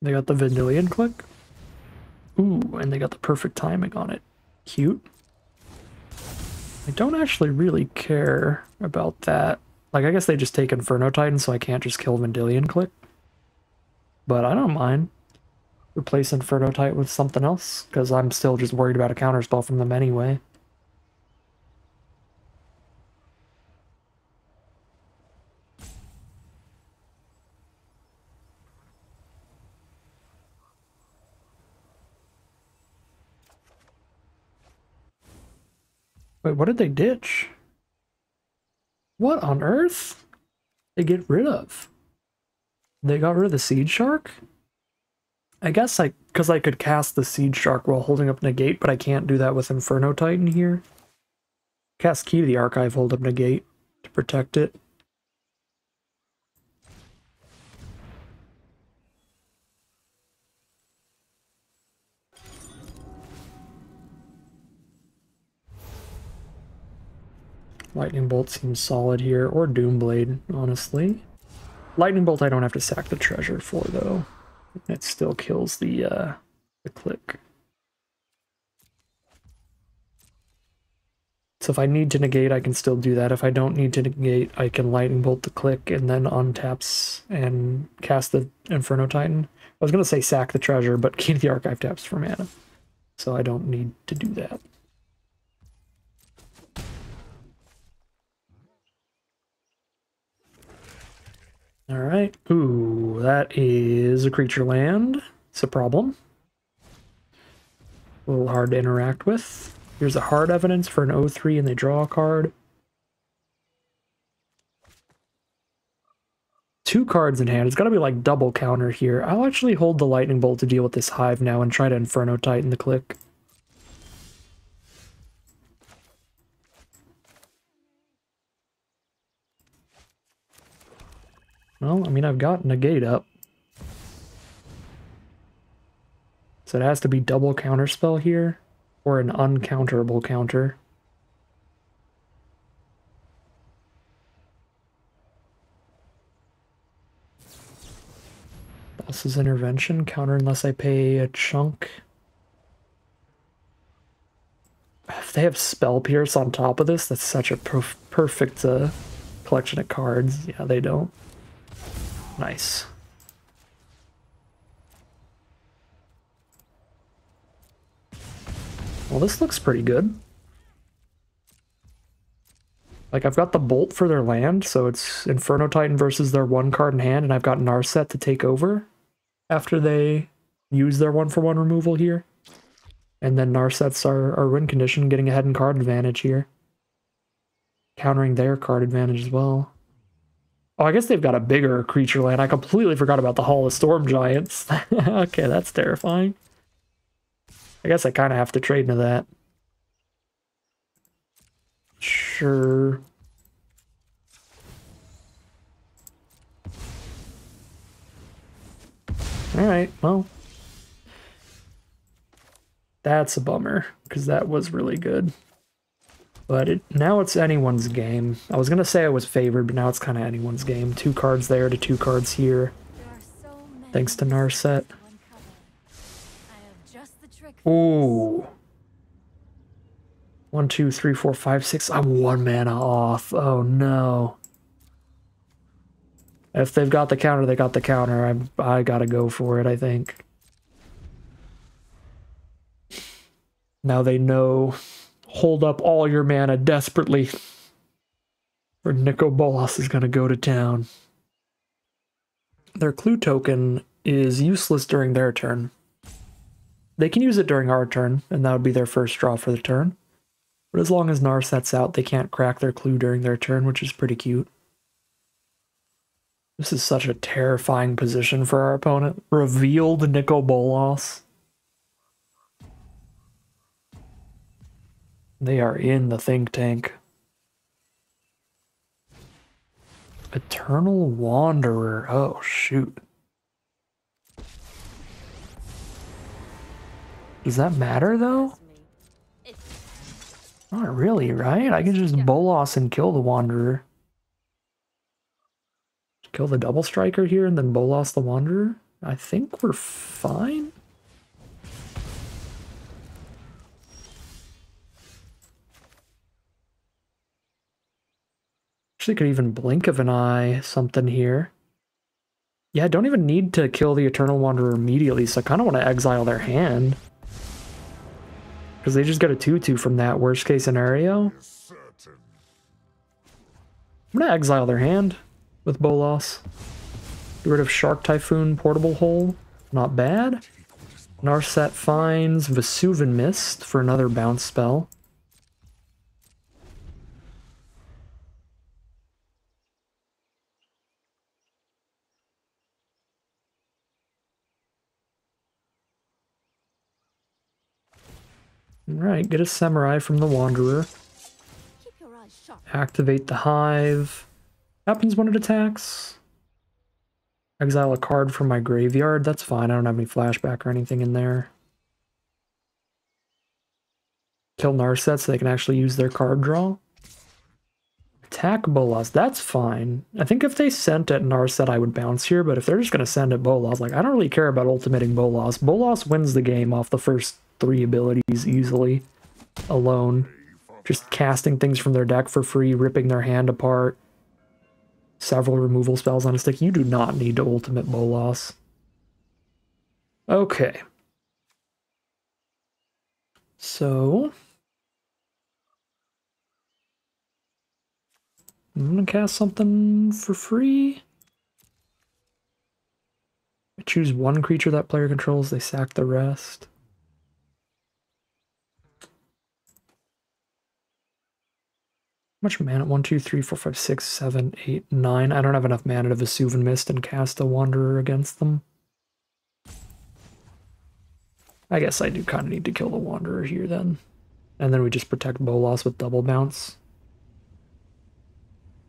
They got the Vendilion Click. Ooh, and they got the perfect timing on it. Cute. I don't actually really care about that. Like, I guess they just take Inferno Titan, so I can't just kill Vendilion Click. But I don't mind. Replace Inferno Titan with something else, because I'm still just worried about a counterspell from them anyway. Wait, what did they ditch? What on earth? They get rid of? They got rid of the Seed Shark? I guess because I could cast the Seed Shark while holding up Negate, but I can't do that with Inferno Titan here. Cast Key to the Archive, hold up Negate to protect it. Lightning Bolt seems solid here, or Doomblade, honestly. Lightning Bolt I don't have to sack the treasure for, though. It still kills the click. So if I need to negate, I can still do that. If I don't need to negate, I can Lightning Bolt the click and then untaps and cast the Inferno Titan. I was going to say sack the treasure, but Key to the Archive taps for mana. So I don't need to do that. Alright. Ooh, that is a creature land. It's a problem. A little hard to interact with. Here's a hard evidence for an 0/3 and they draw a card. 2 cards in hand. It's got to be like double counter here. I'll actually hold the Lightning Bolt to deal with this Hive now and try to Inferno Titan the click. Well, I mean, I've got Negate up. So it has to be double counterspell here, or an uncounterable counter. Boss's Intervention, counter unless I pay a chunk. If they have Spell Pierce on top of this, that's such a perfect collection of cards. Yeah, they don't. Nice. Well, this looks pretty good. Like, I've got the Bolt for their land, so it's Inferno Titan versus their 1 card in hand, and I've got Narset to take over after they use their 1-for-1 removal here. And then Narsets our win condition, getting ahead in card advantage here. Countering their card advantage as well. Oh, I guess they've got a bigger creature land. I completely forgot about the Hall of Storm Giants. Okay, that's terrifying. I guess I kind of have to trade into that. Sure. Alright, well. That's a bummer, because that was really good. But now it's anyone's game. I was going to say I was favored, but now it's kind of anyone's game. 2 cards there to 2 cards here. Thanks to Narset. Ooh. 1, 2, 3, 4, 5, 6. I'm 1 mana off. Oh no. If they've got the counter, they got the counter. I gotta go for it, I think. Now they know. Hold up all your mana desperately. Or Nico Bolas is gonna go to town. Their clue token is useless during their turn. They can use it during our turn, and that would be their first draw for the turn. But as long as Narset's out, they can't crack their clue during their turn, which is pretty cute. This is such a terrifying position for our opponent. Revealed Nico Bolas. They are in the think tank. Eternal Wanderer. Oh, shoot. Does that matter, though? Not really, right? I can just Bolas and kill the Wanderer. Kill the double striker here and then Bolas the Wanderer. I think we're fine. Actually could even blink of an eye something here. Yeah, I don't even need to kill the Eternal Wanderer immediately, so I kind of want to exile their hand. Because they just get a 2/2 from that worst case scenario. I'm going to exile their hand with Bolas. Get rid of Shark Typhoon, Portable Hole. Not bad. Narset finds Vesuvan Mist for another bounce spell. Alright, get a Samurai from the Wanderer. Activate the Hive. Happens when it attacks. Exile a card from my graveyard. That's fine. I don't have any flashback or anything in there. Kill Narset so they can actually use their card draw. Attack Bolas. That's fine. I think if they sent at Narset, I would bounce here, but if they're just going to send at Bolas, like, I don't really care about ultimating Bolas. Bolas wins the game off the first 3 abilities easily. Alone. Just casting things from their deck for free, ripping their hand apart. Several removal spells on a stick. You do not need to ultimate Bolas. Okay. So I'm gonna cast something for free. I choose 1 creature that player controls, they sack the rest. How much mana? 1, 2, 3, 4, 5, 6, 7, 8, 9. I don't have enough mana to Vesuvan Mist and cast a Wanderer against them. I guess I do kind of need to kill the Wanderer here then. And then we just protect Bolas with double bounce.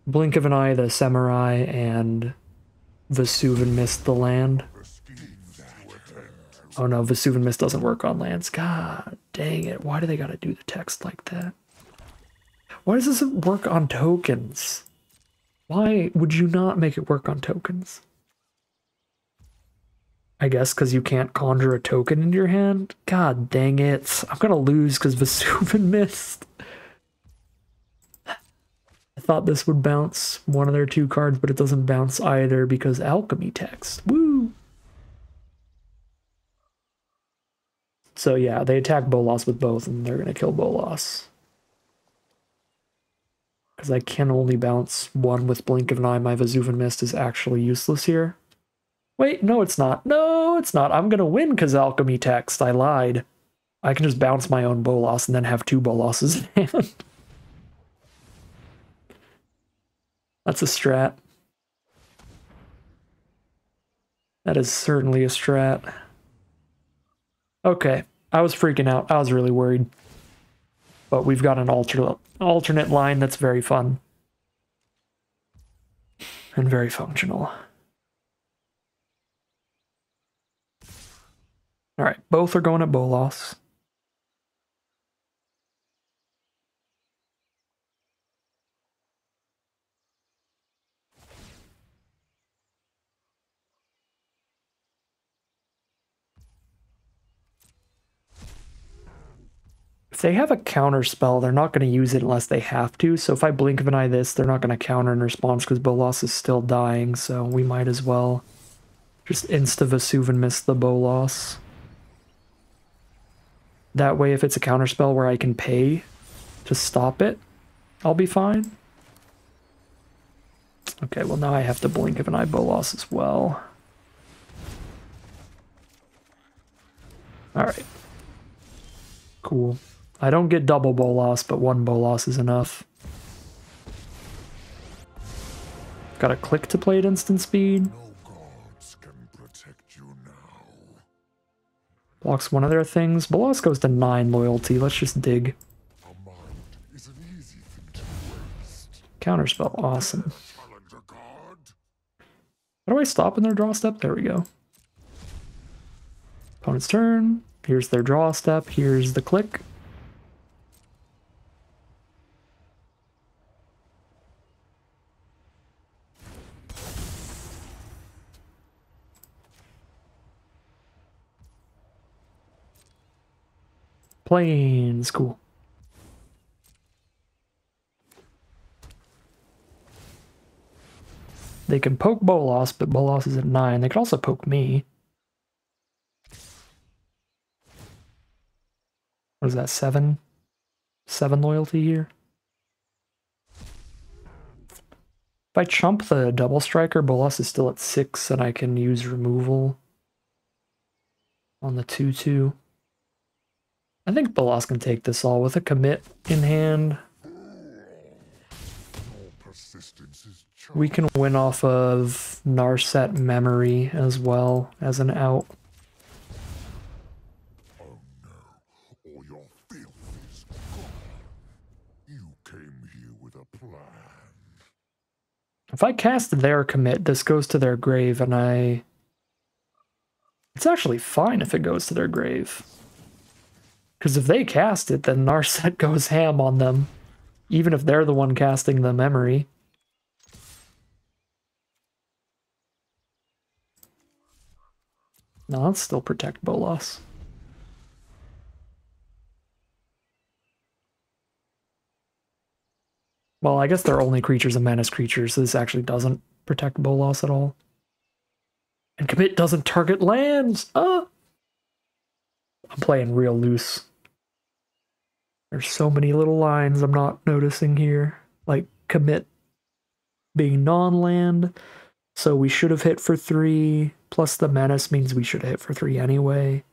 Blink of an Eye, the Samurai, and Vesuvan Mist the land. Oh no, Vesuvan Mist doesn't work on lands. God dang it. Why do they gotta do the text like that? Why does this work on tokens? Why would you not make it work on tokens? I guess because you can't conjure a token into your hand? God dang it. I'm gonna lose because Vesuvan missed. I thought this would bounce one of their 2 cards, but it doesn't bounce either because alchemy text. Woo! So yeah, they attack Bolas with both and they're gonna kill Bolas. Because I can only bounce 1 with Blink of an Eye. My Vesuvan Mist is actually useless here. Wait, no, it's not. No, it's not. I'm gonna win because alchemy text. I lied. I can just bounce my own Bolas and then have 2 Bolases in hand. That's a strat. That is certainly a strat. Okay, I was freaking out. I was really worried. But we've got an alternate line that's very fun. And very functional. Alright, both are going at Bolas. If they have a counter spell, they're not going to use it unless they have to. So if I blink of an eye this, they're not going to counter in response because Bolas is still dying. So we might as well just insta-Vesuv and miss the Bolas. That way, if it's a counter spell where I can pay to stop it, I'll be fine. Okay, well now I have to blink of an eye Bolas as well. Alright. Cool. I don't get double Bolas, but 1 Bolas is enough. Got a click to play at instant speed. No gods can protect you now. Blocks one of their things. Bolas goes to 9 loyalty. Let's just dig. A mind is an easy thing to waste. Counterspell. Awesome. Challenge a god. How do I stop in their draw step? There we go. Opponent's turn. Here's their draw step. Here's the click. Planes, cool. They can poke Bolas, but Bolas is at 9. They could also poke me. What is that, 7? 7 loyalty here? If I chump the double striker, Bolas is still at 6, and I can use removal on the 2/2. I think Bolas can take this all with a commit in hand. We can win off of Narset Memory as well as an out. Oh no, all your filth is gone. You came here with a plan. If I cast their commit, this goes to their grave, and it's actually fine if it goes to their grave. Because if they cast it, then Narset goes ham on them, even if they're the one casting the memory. No, let's still protect Bolas. Well, I guess they're only creatures and menace creatures, so this actually doesn't protect Bolas at all. And commit doesn't target lands! I'm playing real loose. There's so many little lines I'm not noticing here. Like, commit being non-land, so we should have hit for 3, plus the menace means we should have hit for 3 anyway.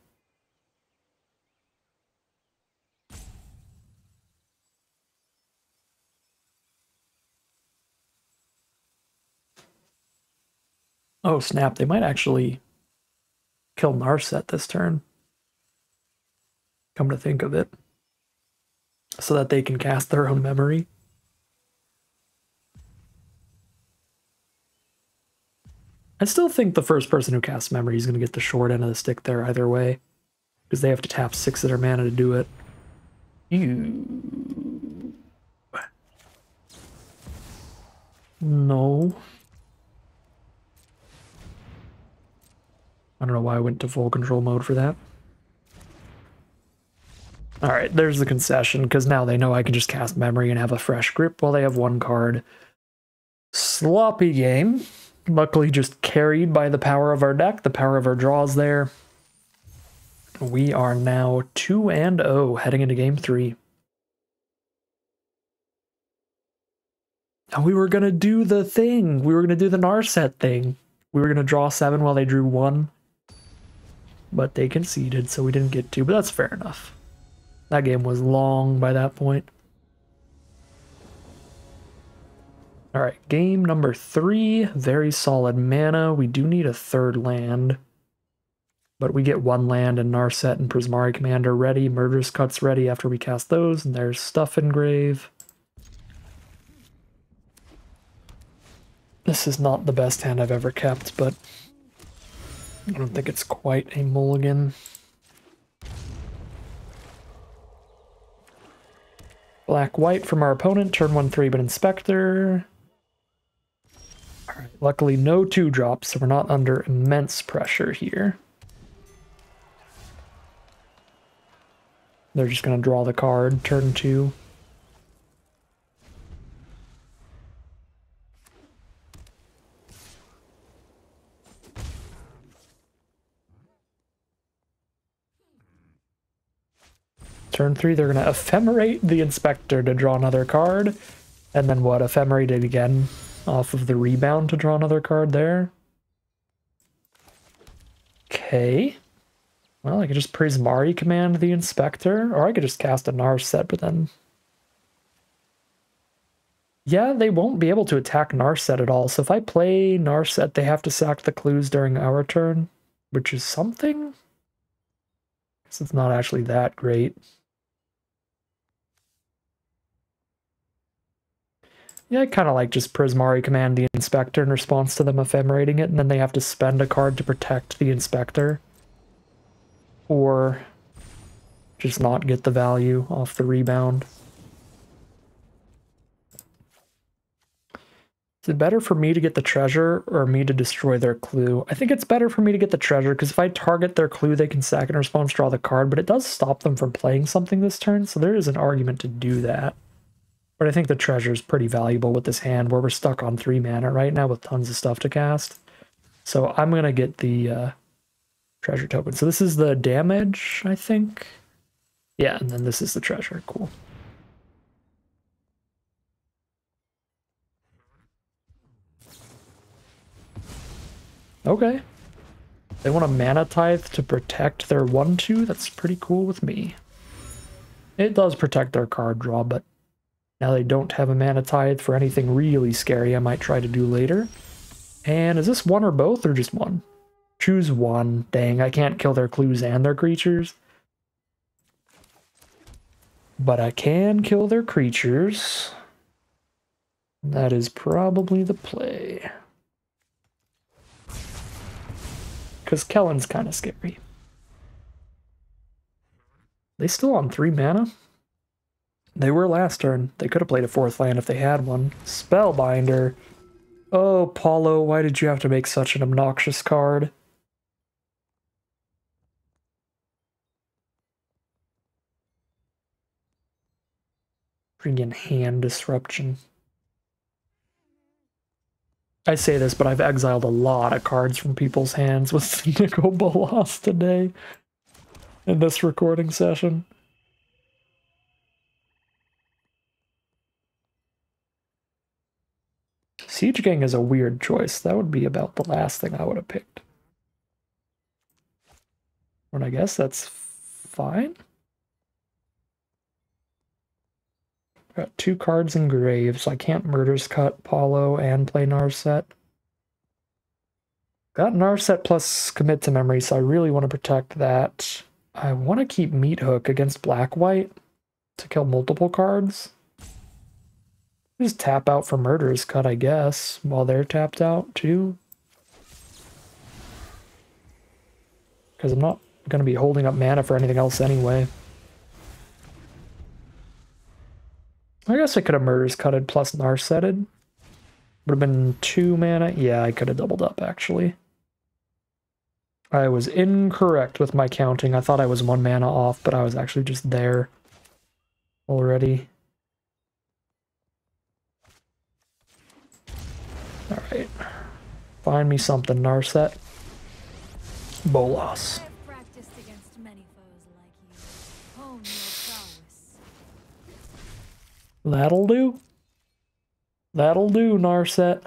Oh snap, they might actually kill Narset this turn. Come to think of it. So that they can cast their own memory. I still think the first person who casts memory is going to get the short end of the stick there either way. Because they have to tap 6 of their mana to do it. No. I don't know why I went to full control mode for that. Alright, there's the concession, because now they know I can just cast memory and have a fresh grip while they have 1 card. Sloppy game. Luckily just carried by the power of our deck, the power of our draws there. We are now 2-0 heading into game 3. And we were going to do the thing. We were going to do the Narset thing. We were going to draw 7 while they drew 1. But they conceded, so we didn't get to. But that's fair enough. That game was long by that point. Alright, game number 3. Very solid mana. We do need a 3rd land. But we get 1 land, and Narset and Prismari Commander ready. Murderous Cut's ready after we cast those. And there's Stuff Engrave. This is not the best hand I've ever kept, but I don't think it's quite a mulligan. Black-white from our opponent, turn 1/3, but Inspector. Alright, luckily no 2-drops, so we're not under immense pressure here. They're just going to draw the card, turn 2. Turn 3, they're going to ephemerate the Inspector to draw another card. And then what? Ephemerate it again off of the rebound to draw another card there. Okay. Well, I could just Prismari command the Inspector, or I could just cast a Narset, but then... Yeah, they won't be able to attack Narset at all, so if I play Narset, they have to sack the clues during our turn, which is something? I guess it's not actually that great. Yeah, I kind of like just Prismari command the Inspector in response to them ephemerating it, and then they have to spend a card to protect the Inspector. Or just not get the value off the rebound. Is it better for me to get the treasure or me to destroy their clue? I think it's better for me to get the treasure, because if I target their clue, they can sack in response, draw the card, but it does stop them from playing something this turn, so there is an argument to do that. But I think the treasure is pretty valuable with this hand, where we're stuck on 3 mana right now with tons of stuff to cast. So I'm going to get the treasure token. So this is the damage, I think. Yeah, and then this is the treasure. Cool. Okay. They want a mana tithe to protect their 1/2. That's pretty cool with me. It does protect their card draw, but now they don't have a mana tithe for anything really scary I might try to do later. And is this 1 or both, or just 1? Choose 1. Dang, I can't kill their clues and their creatures. But I can kill their creatures. That is probably the play. Because Kellen's kind of scary. They still on 3 mana? They were last turn. They could have played a 4th land if they had one. Spellbinder. Oh, Paulo, why did you have to make such an obnoxious card? Freaking hand disruption. I say this, but I've exiled a lot of cards from people's hands with Nico Bolas today in this recording session. Siege Gang is a weird choice. That would be about the last thing I would have picked. And I guess that's fine. Got 2 cards in Grave, so I can't Murder's Cut, Paulo, and play Narset. Got Narset plus Commit to Memory, so I really want to protect that. I want to keep Meat Hook against Black-White to kill multiple cards. Just tap out for Murder's Cut, I guess, while they're tapped out too. Because I'm not going to be holding up mana for anything else anyway. I guess I could have Murder's Cutted plus Narsetted. Would have been 2 mana. Yeah, I could have doubled up, actually. I was incorrect with my counting. I thought I was 1 mana off, but I was actually just there already. Alright. Find me something, Narset. Bolas. That'll do. That'll do, Narset.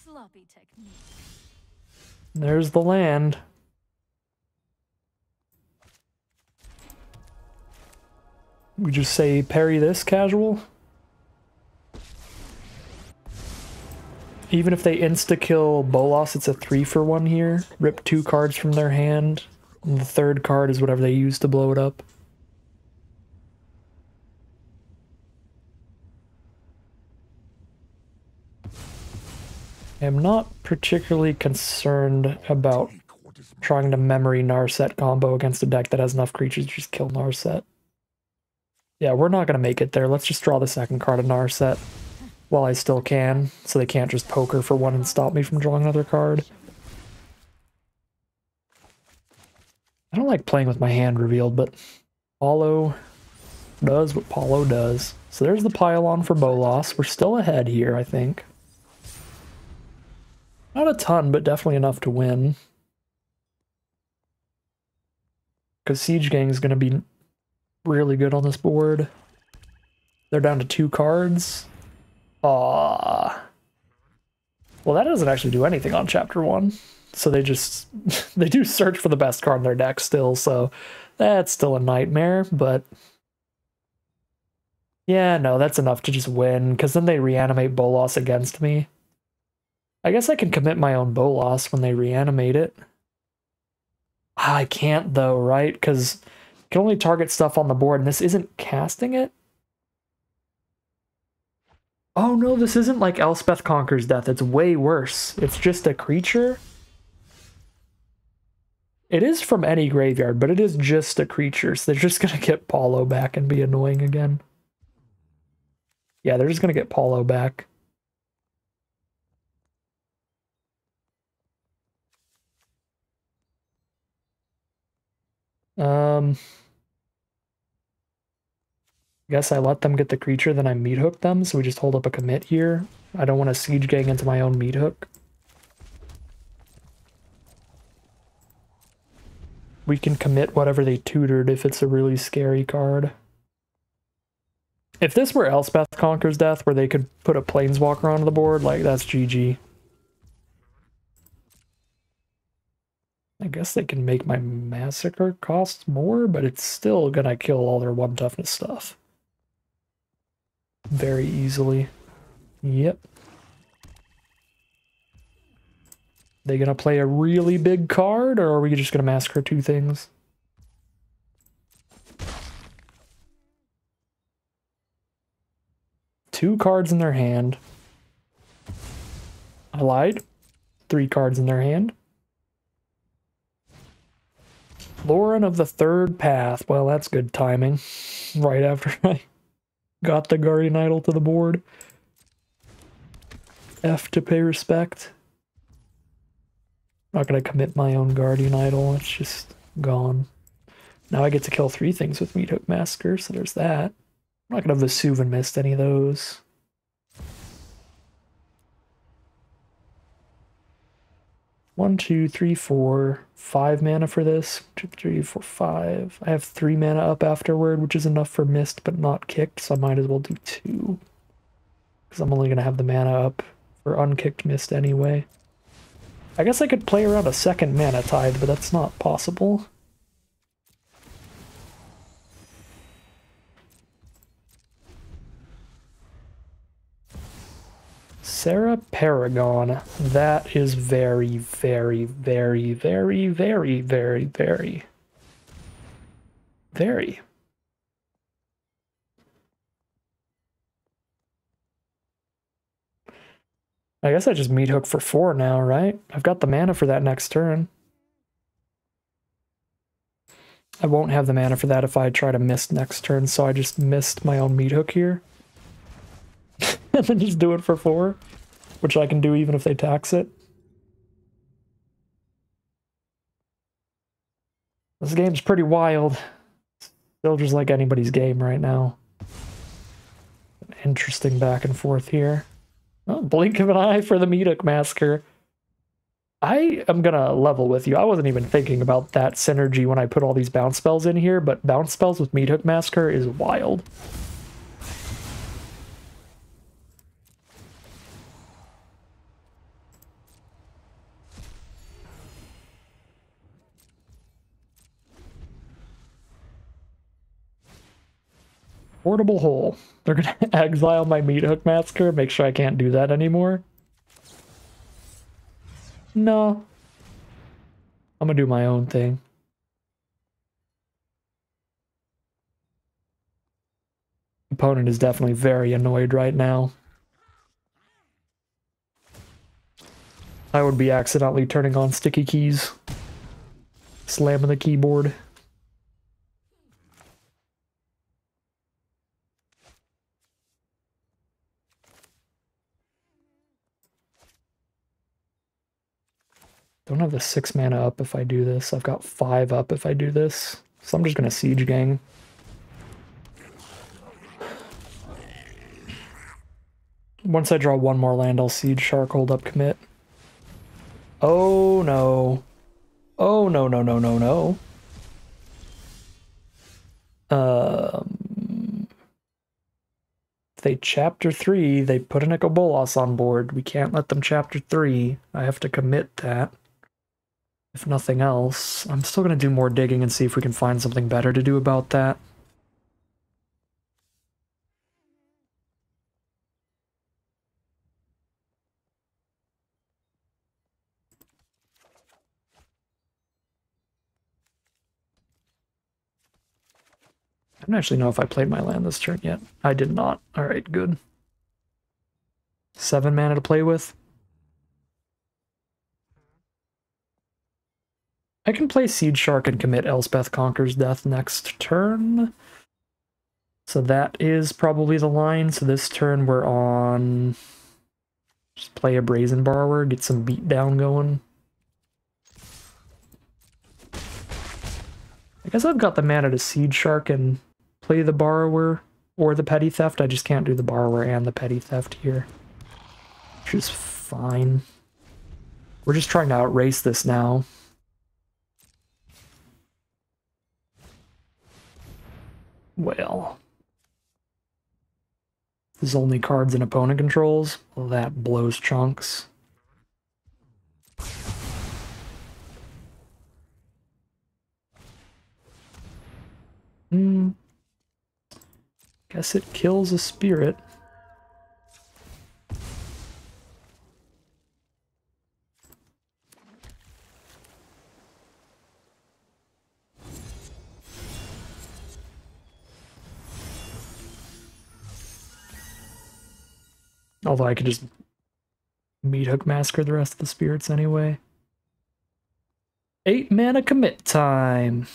sloppy technique. There's the land. We just say parry this casual. Even if they insta-kill Bolas, it's a 3-for-1 here. Rip 2 cards from their hand. And the third card is whatever they use to blow it up. I'm not particularly concerned about trying to memory Narset combo against a deck that has enough creatures to just kill Narset. Yeah, we're not going to make it there. Let's just draw the second card of Narset while I still can, so they can't just poker for 1 and stop me from drawing another card. I don't like playing with my hand revealed, but Paulo does what Paulo does. So there's the pile-on for Bolas. We're still ahead here, I think. Not a ton, but definitely enough to win. Because Siege Gang is going to be really good on this board. They're down to 2 cards. Well, that doesn't actually do anything on Chapter 1. So they just... they do search for the best card in their deck still, so that's still a nightmare, but... yeah, no, that's enough to just win, because then they reanimate Bolas against me. I guess I can commit my own Bolas when they reanimate it. I can't though, right? Because you can only target stuff on the board, and this isn't casting it? Oh no, this isn't like Elspeth Conquers Death. It's way worse. It's just a creature. It is from any graveyard, but it is just a creature, so they're just going to get Paulo back and be annoying again. Yeah, they're just going to get Paulo back. I guess I let them get the creature, then I meat hook them, so we just hold up a commit here. I don't want to Siege Gang into my own meat hook. We can commit whatever they tutored if it's a really scary card. If this were Elspeth Conquers Death, where they could put a Planeswalker onto the board, like, that's GG. I guess they can make my Massacre cost more, but it's still gonna kill all their 1 toughness stuff. Very easily. Yep. They gonna play a really big card, or are we just gonna Massacre 2 things? Two cards in their hand. I lied. 3 cards in their hand. Lauren of the Third Path. Well, that's good timing. Right after I got the Guardian Idol to the board. F to pay respect. I'm not going to commit my own Guardian Idol. It's just gone. Now I get to kill 3 things with Meat Hook Massacre, so there's that. I'm not going to Vesuvian Mist any of those. One, 2, 3, 4, 5 mana for this. 2, 3, 4, 5. I have 3 mana up afterward, which is enough for Mist, but not kicked, so I might as well do 2. Because I'm only going to have the mana up for unkicked Mist anyway. I guess I could play around a second Mana Tithe, but that's not possible. Sarah Paragon. That is very, very, very, very, very, very, very, very. I guess I just Meat Hook for 4 now, right? I've got the mana for that next turn. I won't have the mana for that if I try to miss next turn, so I just missed my own Meat Hook here. And then just do it for 4, which I can do even if they tax it. This game's pretty wild. Still just like anybody's game right now. Interesting back and forth here. Oh, blink of an eye for the Meat Hook Massacre. I am gonna level with you. I wasn't even thinking about that synergy when I put all these bounce spells in here, but bounce spells with Meat Hook Massacre is wild. Portable hole. They're gonna exile my meat hook massacre, make sure I can't do that anymore. No. I'm gonna do my own thing. Opponent is definitely very annoyed right now. I would be accidentally turning on sticky keys. Slamming the keyboard. Don't have the 6 mana up if I do this. I've got 5 up if I do this. So I'm just gonna Siege Gang. Once I draw one more land, I'll Siege Shark, hold up, commit. Oh no. Oh no, no, no, no, no. If they chapter 3, they put an Echo Bolas on board. We can't let them chapter 3. I have to commit that. If nothing else, I'm still going to do more digging and see if we can find something better to do about that. I don't actually know if I played my land this turn yet. I did not. Alright, good. 7 mana to play with. I can play Siege Shark and commit Elspeth Conquers Death next turn. So that is probably the line. So this turn we're on... Just play a Brazen Borrower, get some beatdown going. I guess I've got the mana to Siege Shark and play the Borrower or the Petty Theft. I just can't do the Borrower and the Petty Theft here. Which is fine. We're just trying to outrace this now. Well. There's only cards an opponent controls. Well, that blows chunks. Guess it kills a spirit. Although I could just Meat Hook Massacre the rest of the spirits anyway. 8 mana commit time.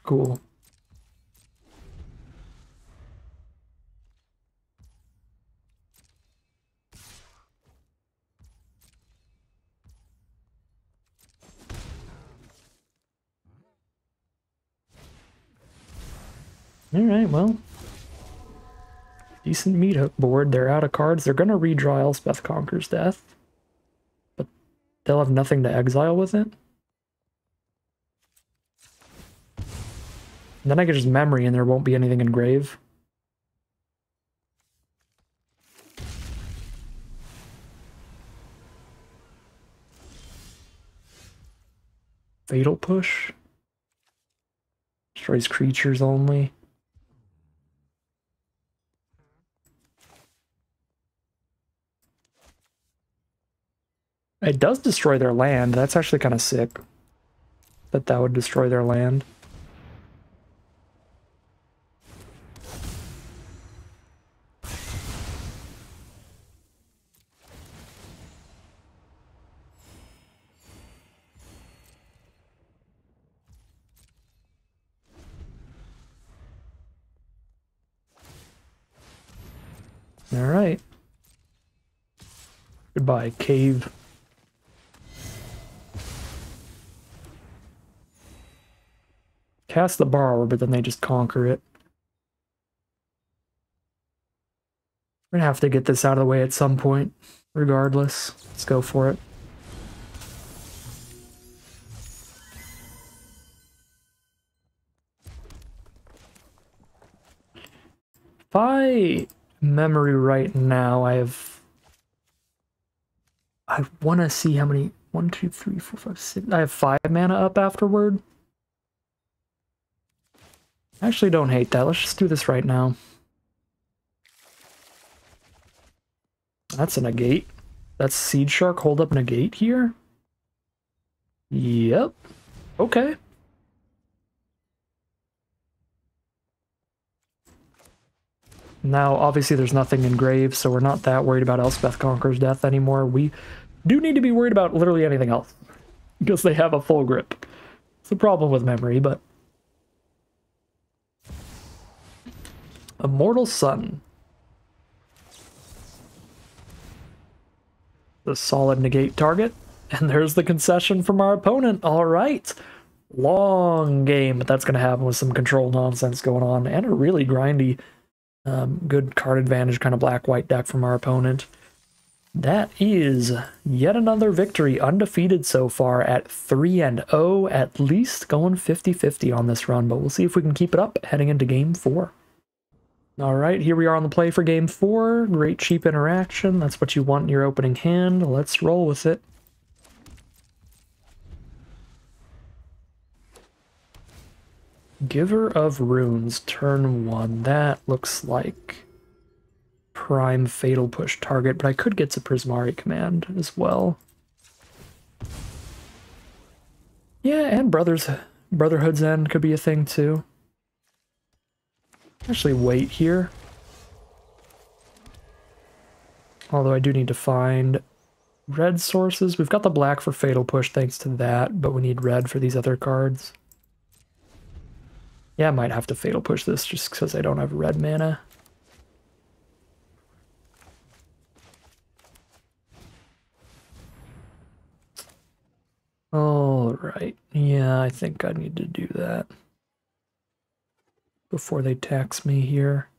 Cool. Alright, well. Decent Meat Hook board. They're out of cards. They're gonna redraw Elspeth Conquers Death. But they'll have nothing to exile with it. And then I can just Memory and there won't be anything in grave. Fatal Push. Destroys creatures only. It does destroy their land. That's actually kind of sick. That would destroy their land. Alright. Goodbye, cave. Cast the Borrower, but then they just conquer it. We're gonna have to get this out of the way at some point, regardless. Let's go for it. If I memory right now, I want to see how many... 1, 2, 3, 4, 5, 6. I have 5 mana up afterward. I actually don't hate that. Let's just do this right now. That's a negate. That's Seed Shark hold up negate here? Yep. Okay. Now, obviously, there's nothing in Grave, so we're not that worried about Elspeth Conqueror's death anymore. We do need to be worried about literally anything else, because they have a full grip. It's a problem with memory, but... Immortal Sun. The solid negate target. And there's the concession from our opponent. All right. Long game, but that's going to happen with some control nonsense going on, and a really grindy, good card advantage kind of black-white deck from our opponent. That is yet another victory, undefeated so far at 3-0, at least going 50-50 on this run, but we'll see if we can keep it up heading into Game 4. All right, here we are on the play for Game 4. Great cheap interaction. That's what you want in your opening hand. Let's roll with it. Giver of Runes, turn 1. That looks like prime fatal push target, but I could get to Prismari command as well. Yeah, and Brotherhood's End could be a thing too. Actually wait here. Although I do need to find red sources. We've got the black for fatal push thanks to that, but we need red for these other cards. Yeah, I might have to fatal push this just because I don't have red mana. Alright, yeah, I think I need to do that before they tax me here.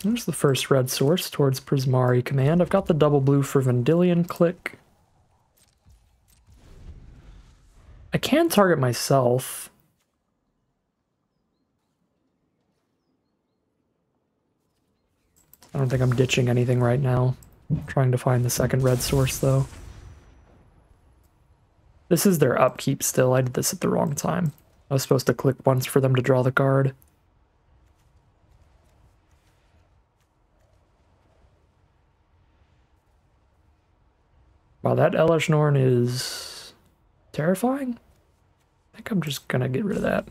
There's the first red source towards Prismari command. I've got the double blue for Vendilion click. I can target myself. I don't think I'm ditching anything right now. I'm trying to find the second red source, though. This is their upkeep still. I did this at the wrong time. I was supposed to click once for them to draw the card. Wow, that Elesh Norn is terrifying. I think I'm just gonna get rid of that.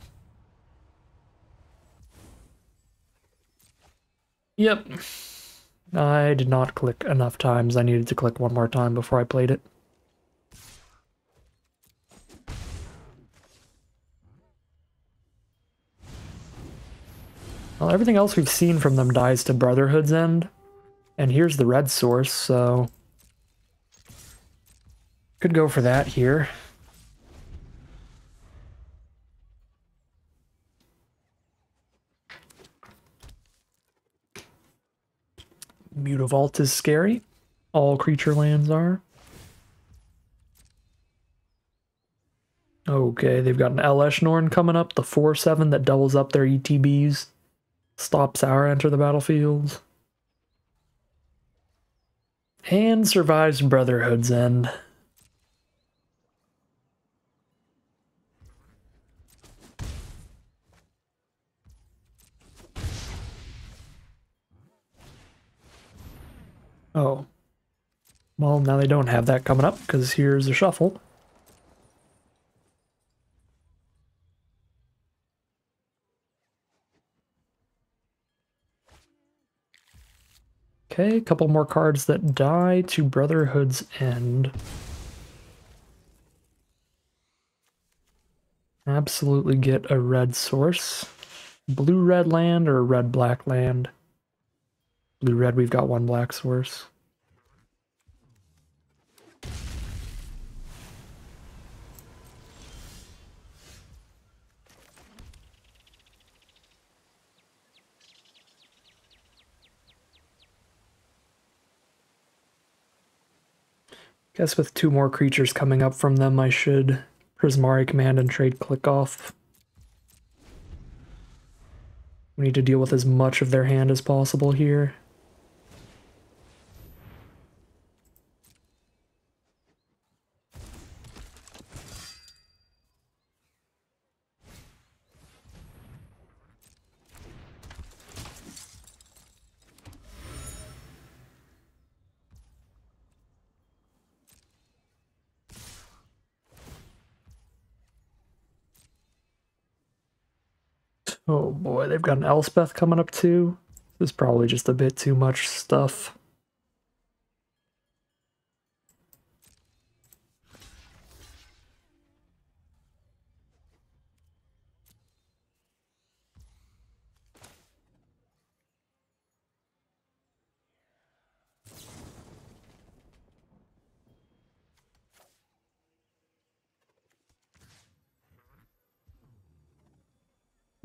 Yep. I did not click enough times. I needed to click one more time before I played it. Well, everything else we've seen from them dies to Brotherhood's End. And here's the red source, so... could go for that here. Mutavault is scary. All creature lands are. Okay, they've got an Elesh Norn coming up, the 4/7 that doubles up their ETBs. Stops our enter the battlefield. And survives Brotherhood's End. Oh. Well, now they don't have that coming up, because here's a shuffle. Okay, a couple more cards that die to Brotherhood's End. Absolutely get a red source. Blue-red land or red-black land? Blue-red, we've got one black source. Guess with 2 more creatures coming up from them, I should Prismari command and trade click off. We need to deal with as much of their hand as possible here. Oh boy, they've got an Elspeth coming up too. This is probably just a bit too much stuff.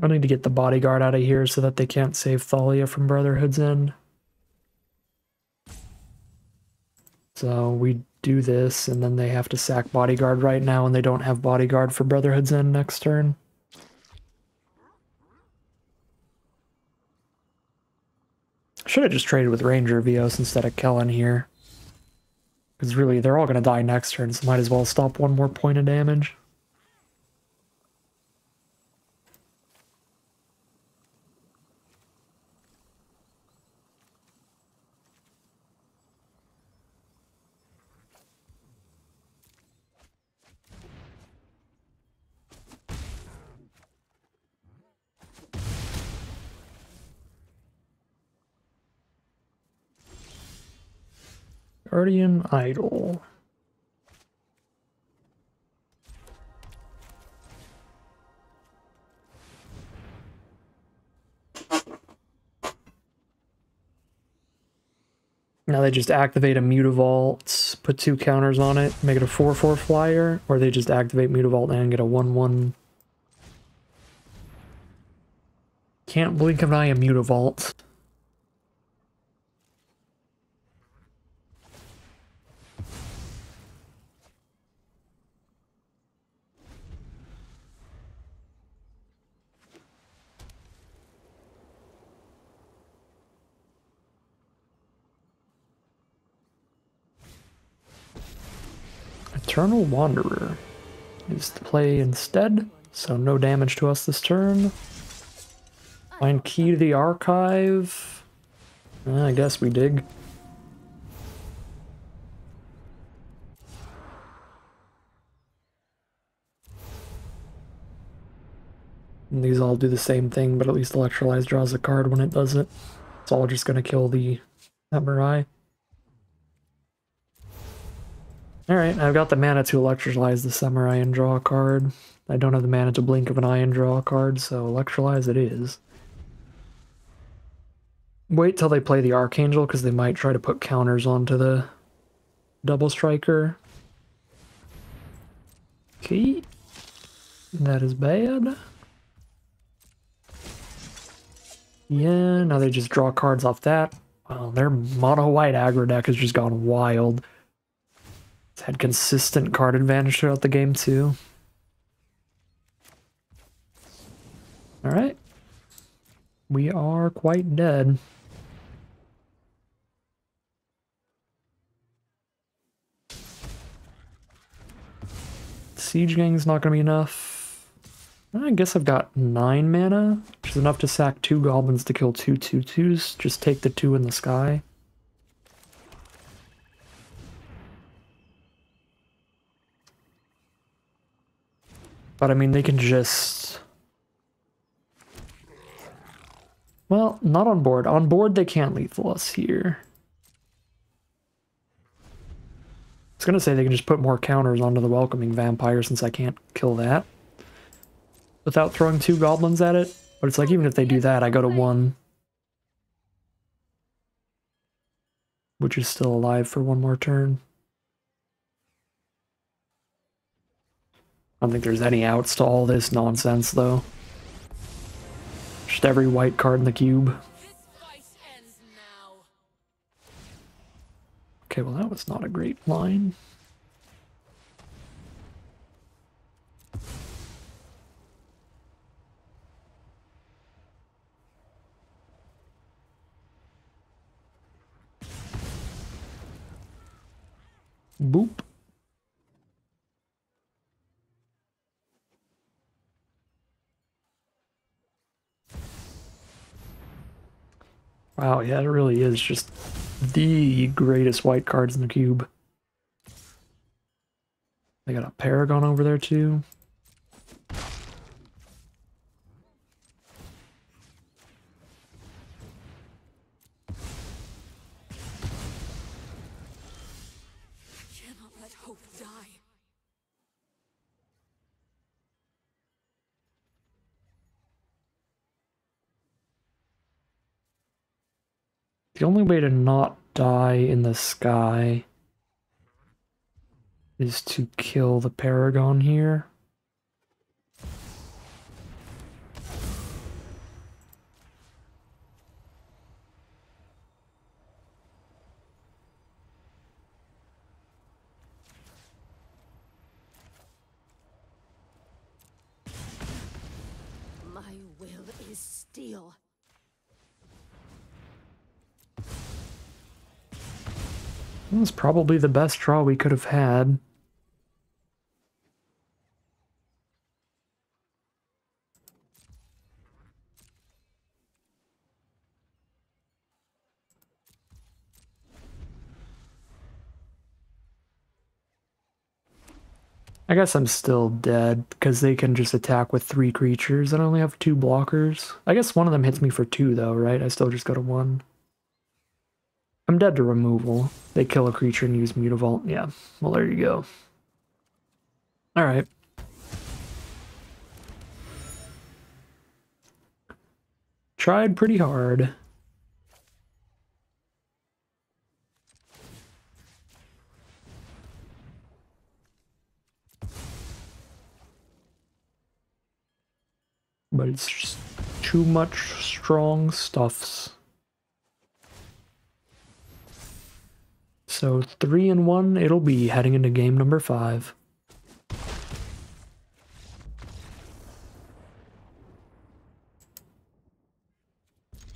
I need to get the bodyguard out of here so that they can't save Thalia from Brotherhood's End. So we do this, and then they have to sack bodyguard right now, and they don't have bodyguard for Brotherhood's End next turn. Should have just traded with Ranger Vios instead of Kellen here. Because really, they're all going to die next turn, so might as well stop one more point of damage. Guardian Idol. Now they just activate a Mutavault, put 2 counters on it, make it a 4/4 flyer, or they just activate Mutavault and get a 1/1. Can't blink an eye a Mutavault. Eternal Wanderer is to play instead, so no damage to us this turn. Find key to the archive. I guess we dig. And these all do the same thing, but at least Electrolyze draws a card when it does it. It's all just going to kill the Samurai. Alright, I've got the mana to Electrolyze the Samurai and draw a card. I don't have the mana to blink of an eye and draw a card, so Electrolyze it is. Wait till they play the Archangel, because they might try to put counters onto the Double Striker. Okay. That is bad. Yeah, now they just draw cards off that. Wow, their mono-white aggro deck has just gone wild. It's had consistent card advantage throughout the game, too. Alright. We are quite dead. Siege Gang's not going to be enough. I guess I've got 9 mana, which is enough to sack 2 goblins to kill 2 2/2s. Just take the 2 in the sky. But I mean, they can just... Well, not on board. On board, they can't lethal us here. I was going to say they can just put more counters onto the Welcoming Vampire since I can't kill that without throwing 2 goblins at it. But it's like, even if they do that, I go to 1. Which is still alive for 1 more turn. I don't think there's any outs to all this nonsense, though. Just every white card in the cube. Okay, well that was not a great line. Boop. Wow, yeah, it really is just the greatest white cards in the cube. They got a Paragon over there too. Cannot let hope die. The only way to not die in the sky is to kill the Paragon here. My will is steel. That was probably the best draw we could have had. I guess I'm still dead because they can just attack with 3 creatures and I only have 2 blockers. I guess one of them hits me for 2 though, right? I still just got a 1. I'm dead to removal. They kill a creature and use Mutavault. Yeah, well there you go. Alright. Tried pretty hard. But it's just too much strong stuffs. So 3-1 it'll be heading into game number 5.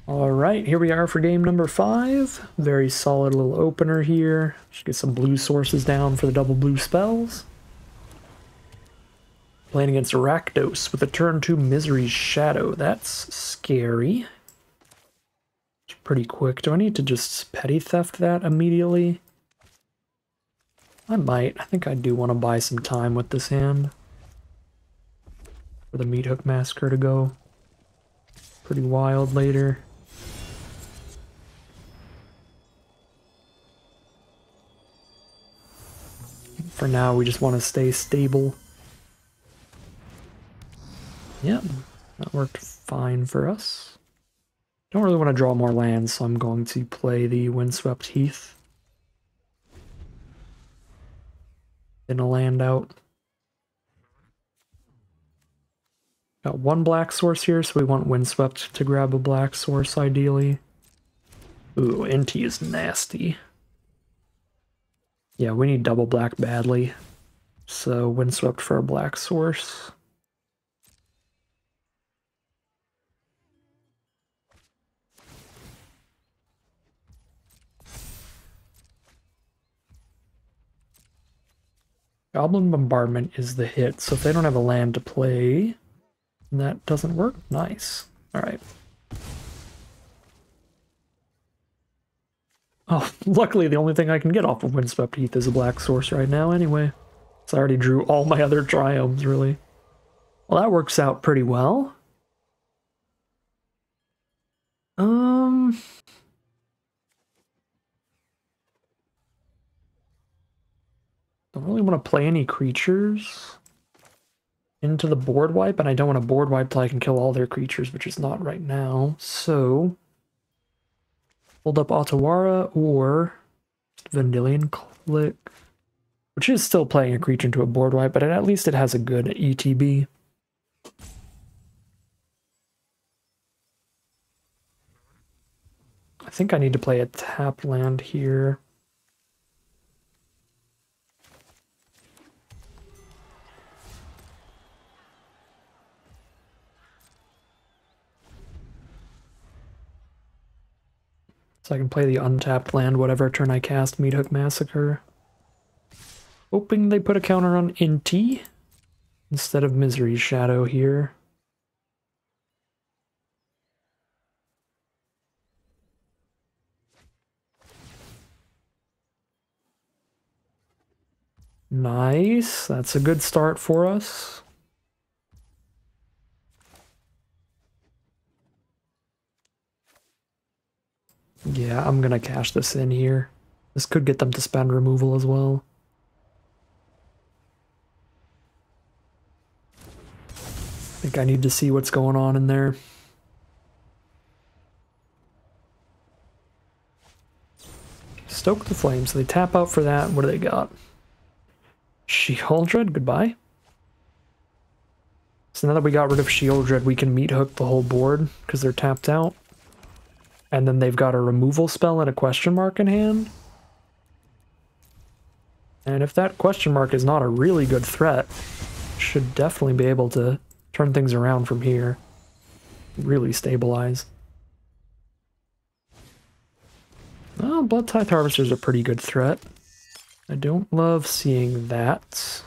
Alright, here we are for game number 5. Very solid little opener here. Just get some blue sources down for the double blue spells. Playing against Rakdos with a turn 2 Misery's Shadow. That's scary. It's pretty quick. Do I need to just petty theft that immediately? I might. I think I do want to buy some time with this hand. For the Meat Hook Massacre to go pretty wild later. For now, we just want to stay stable. Yep, that worked fine for us. Don't really want to draw more lands, so I'm going to play the Windswept Heath. Then a land out. Got 1 black source here, so we want Windswept to grab a black source ideally. Ooh, NT is nasty. Yeah, we need double black badly. So Windswept for a black source. Goblin Bombardment is the hit, so if they don't have a land to play, that doesn't work. Nice. Alright. Oh, luckily the only thing I can get off of Windswept Heath is a black source right now anyway. So I already drew all my other triomes, really. Well, that works out pretty well. Don't really want to play any creatures into the board wipe, and I don't want to board wipe till I can kill all their creatures, which is not right now. So, hold up Otawara or Vendilion Click, which is still playing a creature into a board wipe, but at least it has a good ETB. I think I need to play a tap land here. So I can play the untapped land whatever turn I cast Meat Hook Massacre. Hoping they put a counter on Inti instead of Misery's Shadow here. Nice, that's a good start for us. Yeah, I'm gonna cash this in here. This could get them to spend removal as well. I think I need to see what's going on in there. Stoke the Flames. So they tap out for that. What do they got? Sheoldred, goodbye. So now that we got rid of Sheoldred, we can meat hook the whole board because they're tapped out. And then they've got a removal spell and a question mark in hand. And if that question mark is not a really good threat, should definitely be able to turn things around from here. Really stabilize. Oh, Blood Tithe Harvester's a pretty good threat. I don't love seeing that.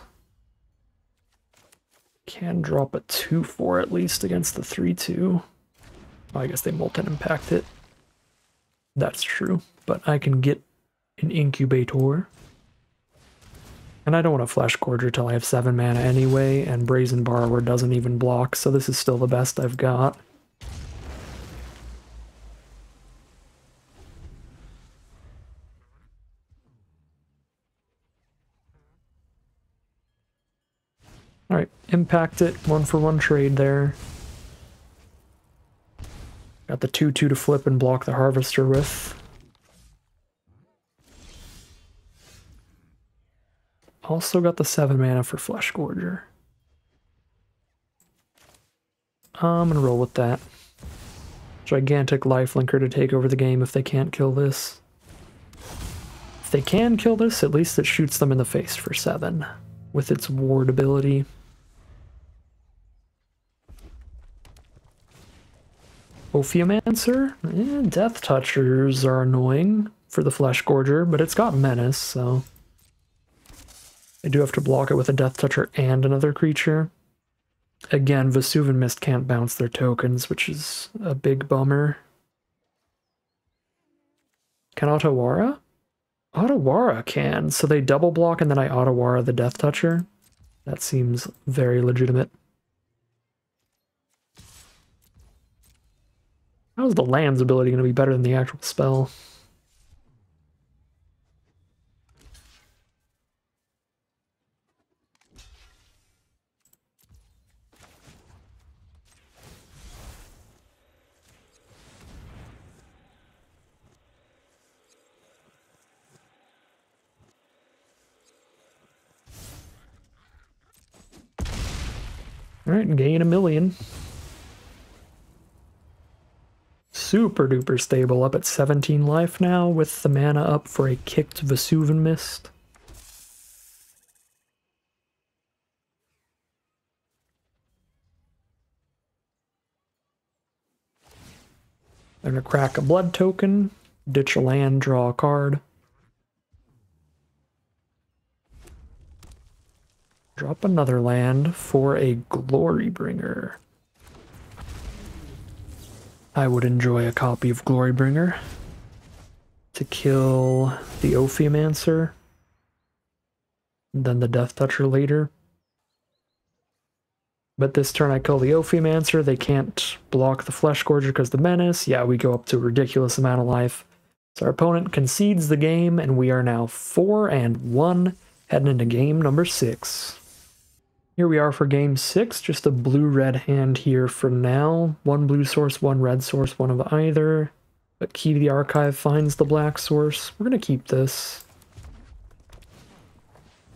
Can drop a 2/4 at least against the 3/2. Oh, I guess they Molten Impact it. That's true, but I can get an Incubator. And I don't want to Flesh Gorger till I have 7 mana anyway, and Brazen Borrower doesn't even block, so this is still the best I've got. Alright, impact it, 1-for-1 trade there. Got the 2/2 to flip and block the Harvester with. Also got the 7 mana for Flesh Gorger. I'm gonna roll with that. Gigantic lifelinker to take over the game if they can't kill this. If they can kill this, at least it shoots them in the face for 7 with its ward ability. Ophiomancer? Death Touchers are annoying for the Flesh Gorger, but it's got Menace, so I do have to block it with a Death Toucher and another creature. Again, Vesuvan Mist can't bounce their tokens, which is a big bummer. Can Otawara? Otawara can, so they double block and then I Otawara the Death Toucher. That seems very legitimate. How is the land's ability going to be better than the actual spell? Alright, gain 1 million. Super duper stable, up at 17 life now, with the mana up for a kicked Vesuvan Mist. They're gonna crack a blood token, ditch a land, draw a card. Drop another land for a Glorybringer. I would enjoy a copy of Glorybringer to kill the Ophiomancer, then the Death Toucher later. But this turn I kill the Ophiomancer, they can't block the Flesh Gorger because the Menace. Yeah, we go up to a ridiculous amount of life. So our opponent concedes the game, and we are now 4-1, heading into game number 6. Here we are for game 6, just a blue-red hand here for now. 1 blue source, 1 red source, 1 of either. But Key to the Archive finds the black source. We're going to keep this.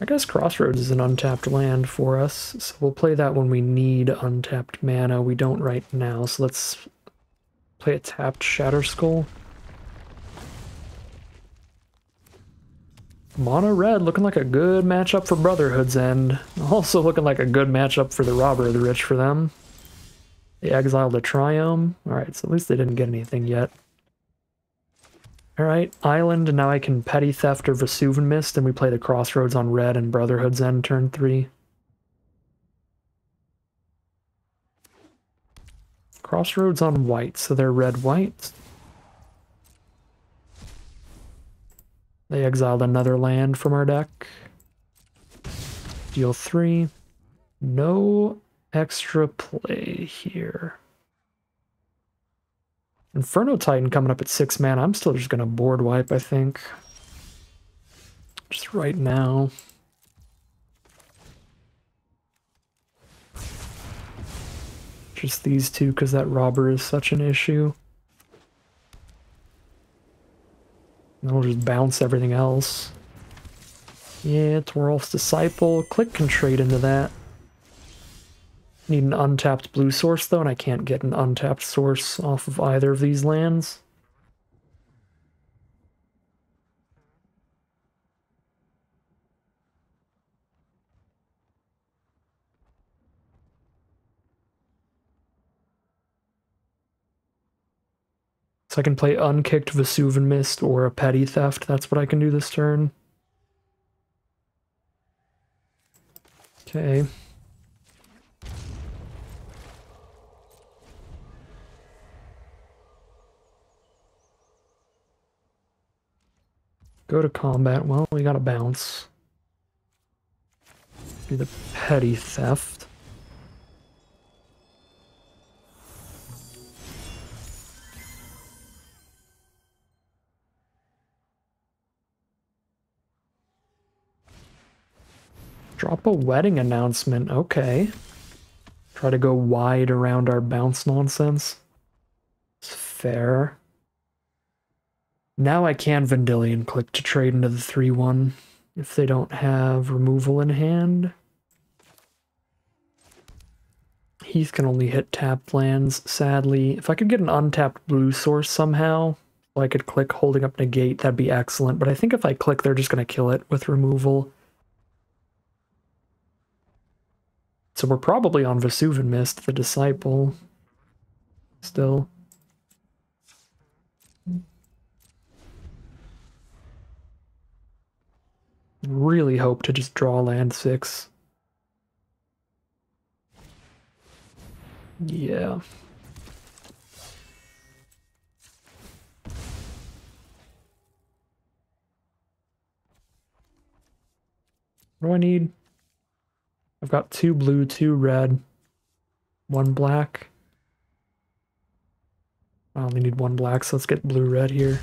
I guess Crossroads is an untapped land for us, so we'll play that when we need untapped mana. We don't right now, so let's play a tapped Shatter Skull. Mono red looking like a good matchup for Brotherhood's End. Also looking like a good matchup for the Robber of the Rich for them. They exiled a Triome. Alright, so at least they didn't get anything yet. Alright, Island, and now I can Petty Theft or Vesuvian Mist, and we play the Crossroads on red and Brotherhood's End turn 3. Crossroads on white, so they're red-white. They exiled another land from our deck. Deal 3. No extra play here. Inferno Titan coming up at 6 mana. I'm still just going to board wipe, I think. Just right now. Just these two, because that robber is such an issue. And we'll just bounce everything else. Yeah, Torolf's Disciple. Click can trade into that. Need an untapped blue source, though, and I can't get an untapped source off of either of these lands. So I can play Unkicked Vesuvian Mist or a Petty Theft. That's what I can do this turn. Okay. Go to combat. Well, we gotta bounce. Do the Petty Theft. Drop a wedding announcement. Okay. Try to go wide around our bounce nonsense. It's fair. Now I can Vendilion click to trade into the 3-1 if they don't have removal in hand. Heath can only hit tapped lands, sadly. If I could get an untapped blue source somehow, so I could click holding up negate, that'd be excellent. But I think if I click, they're just going to kill it with removal. So we're probably on Vesuvian Mist, the Disciple. Still. Really hope to just draw land 6. Yeah. What do I need? I've got 2 blue, 2 red, 1 black. I only need 1 black, so let's get blue-red here.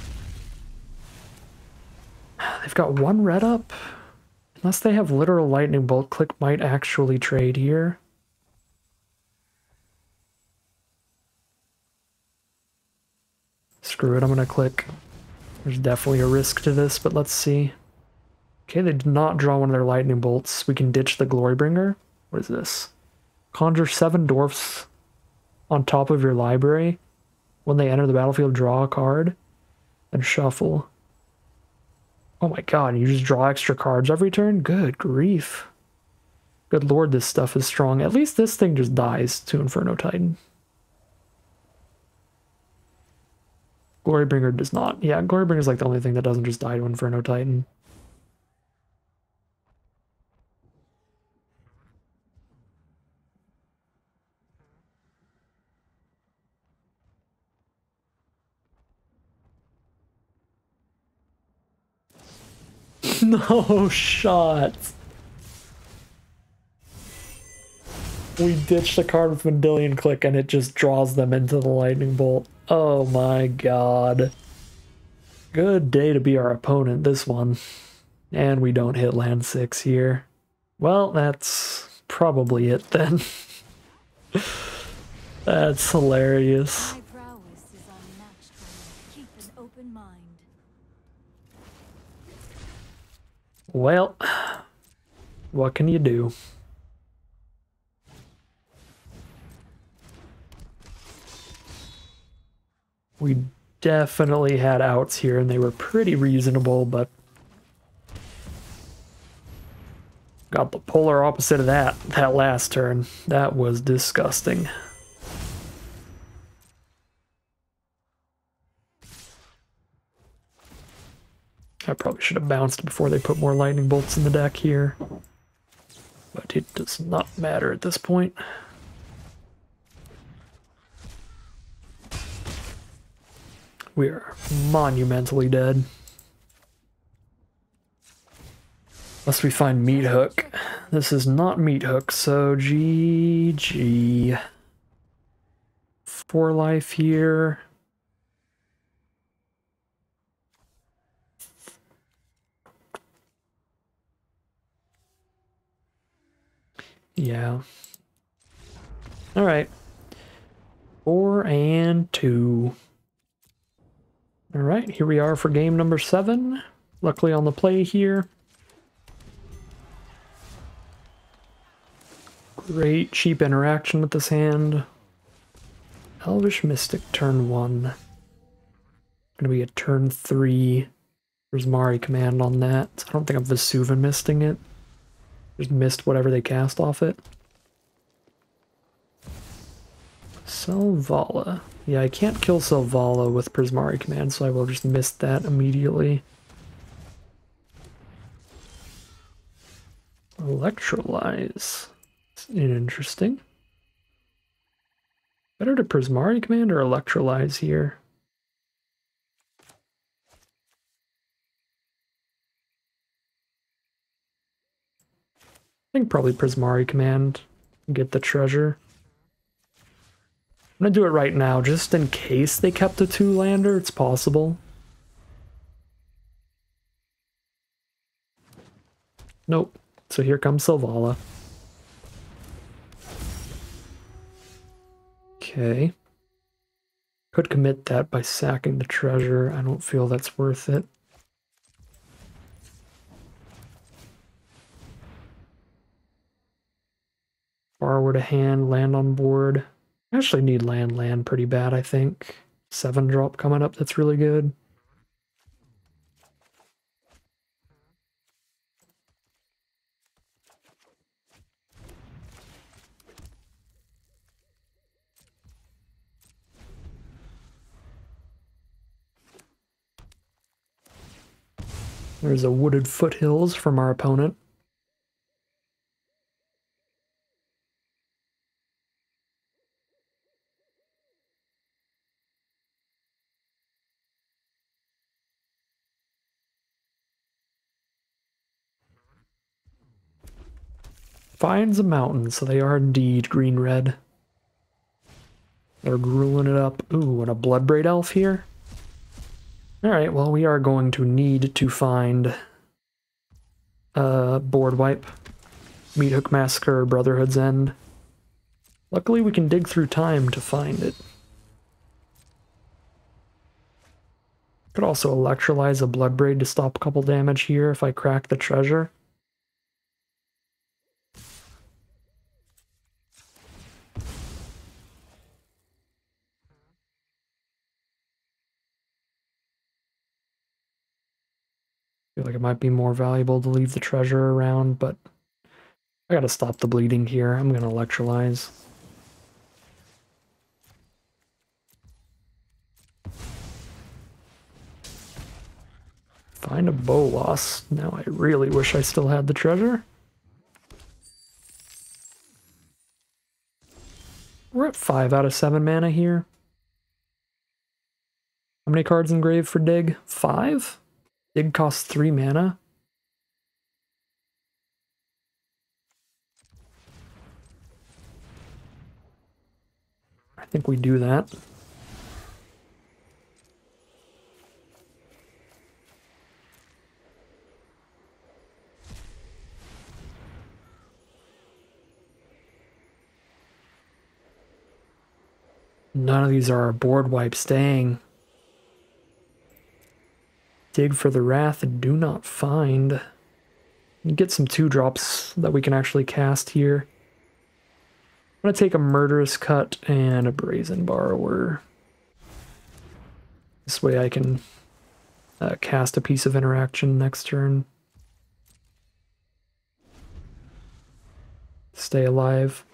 They've got 1 red up. Unless they have literal lightning bolt, click might actually trade here. Screw it, I'm gonna click. There's definitely a risk to this, but let's see. Okay, they did not draw one of their lightning bolts. We can ditch the Glorybringer. What is this? Conjure 7 dwarfs on top of your library. When they enter the battlefield, draw a card and shuffle. Oh my god, you just draw extra cards every turn? Good grief. Good lord, this stuff is strong. At least this thing just dies to Inferno Titan. Glorybringer does not. Yeah, Glorybringer is like the only thing that doesn't just die to Inferno Titan. No shot. We ditched the card with Vendilion click and it just draws them into the lightning bolt. Oh my god. Good day to be our opponent, this one. And we don't hit land 6 here. Well, that's probably it then. That's hilarious. My prowess is unmatched when you keep an open mind. Well, what can you do? We definitely had outs here and they were pretty reasonable, but got the polar opposite of that last turn. That was disgusting. I probably should have bounced before they put more lightning bolts in the deck here. But it does not matter at this point. We are monumentally dead. Unless we find Meat Hook. This is not Meat Hook, so GG. 4 life here. Yeah. Alright. 4 and 2. Alright, here we are for game number 7. Luckily on the play here. Great cheap interaction with this hand. Elvish Mystic turn 1. Gonna be a turn 3. There's Mari command on that. I don't think I'm Vesuvan misting it. Just missed whatever they cast off it. Selvala. Yeah, I can't kill Selvala with Prismari command, so I will just miss that immediately. Electrolyze. Interesting. Better to Prismari command or Electrolyze here? I think probably Prismari command. Get the treasure. I'm gonna do it right now, just in case they kept a 2-lander. It's possible. Nope. So here comes Selvala. Okay. Could commit that by sacking the treasure. I don't feel that's worth it. Borrow a hand, land on board. I actually need land pretty bad, I think. 7-drop coming up, that's really good. There's a wooded foothills from our opponent. Finds a mountain, so they are indeed green-red. They're grueling it up. Ooh, and a Bloodbraid Elf here? Alright, well, we are going to need to find board wipe, Meat Hook Massacre, Brotherhood's End. Luckily, we can dig through time to find it. Could also electrolyze a Bloodbraid to stop a couple damage here if I crack the treasure. I feel like it might be more valuable to leave the treasure around, but I gotta stop the bleeding here. I'm gonna electrolyze. Find a Bolas. Now I really wish I still had the treasure. We're at 5 out of 7 mana here. How many cards in grave for Dig? 5? Dig costs 3 mana. I think we do that. None of these are board wipe staying. Dig for the Wrath and do not find. Get some 2-drops that we can actually cast here. I'm going to take a Murderous Cut and a Brazen Borrower. This way I can cast a piece of interaction next turn. Stay alive.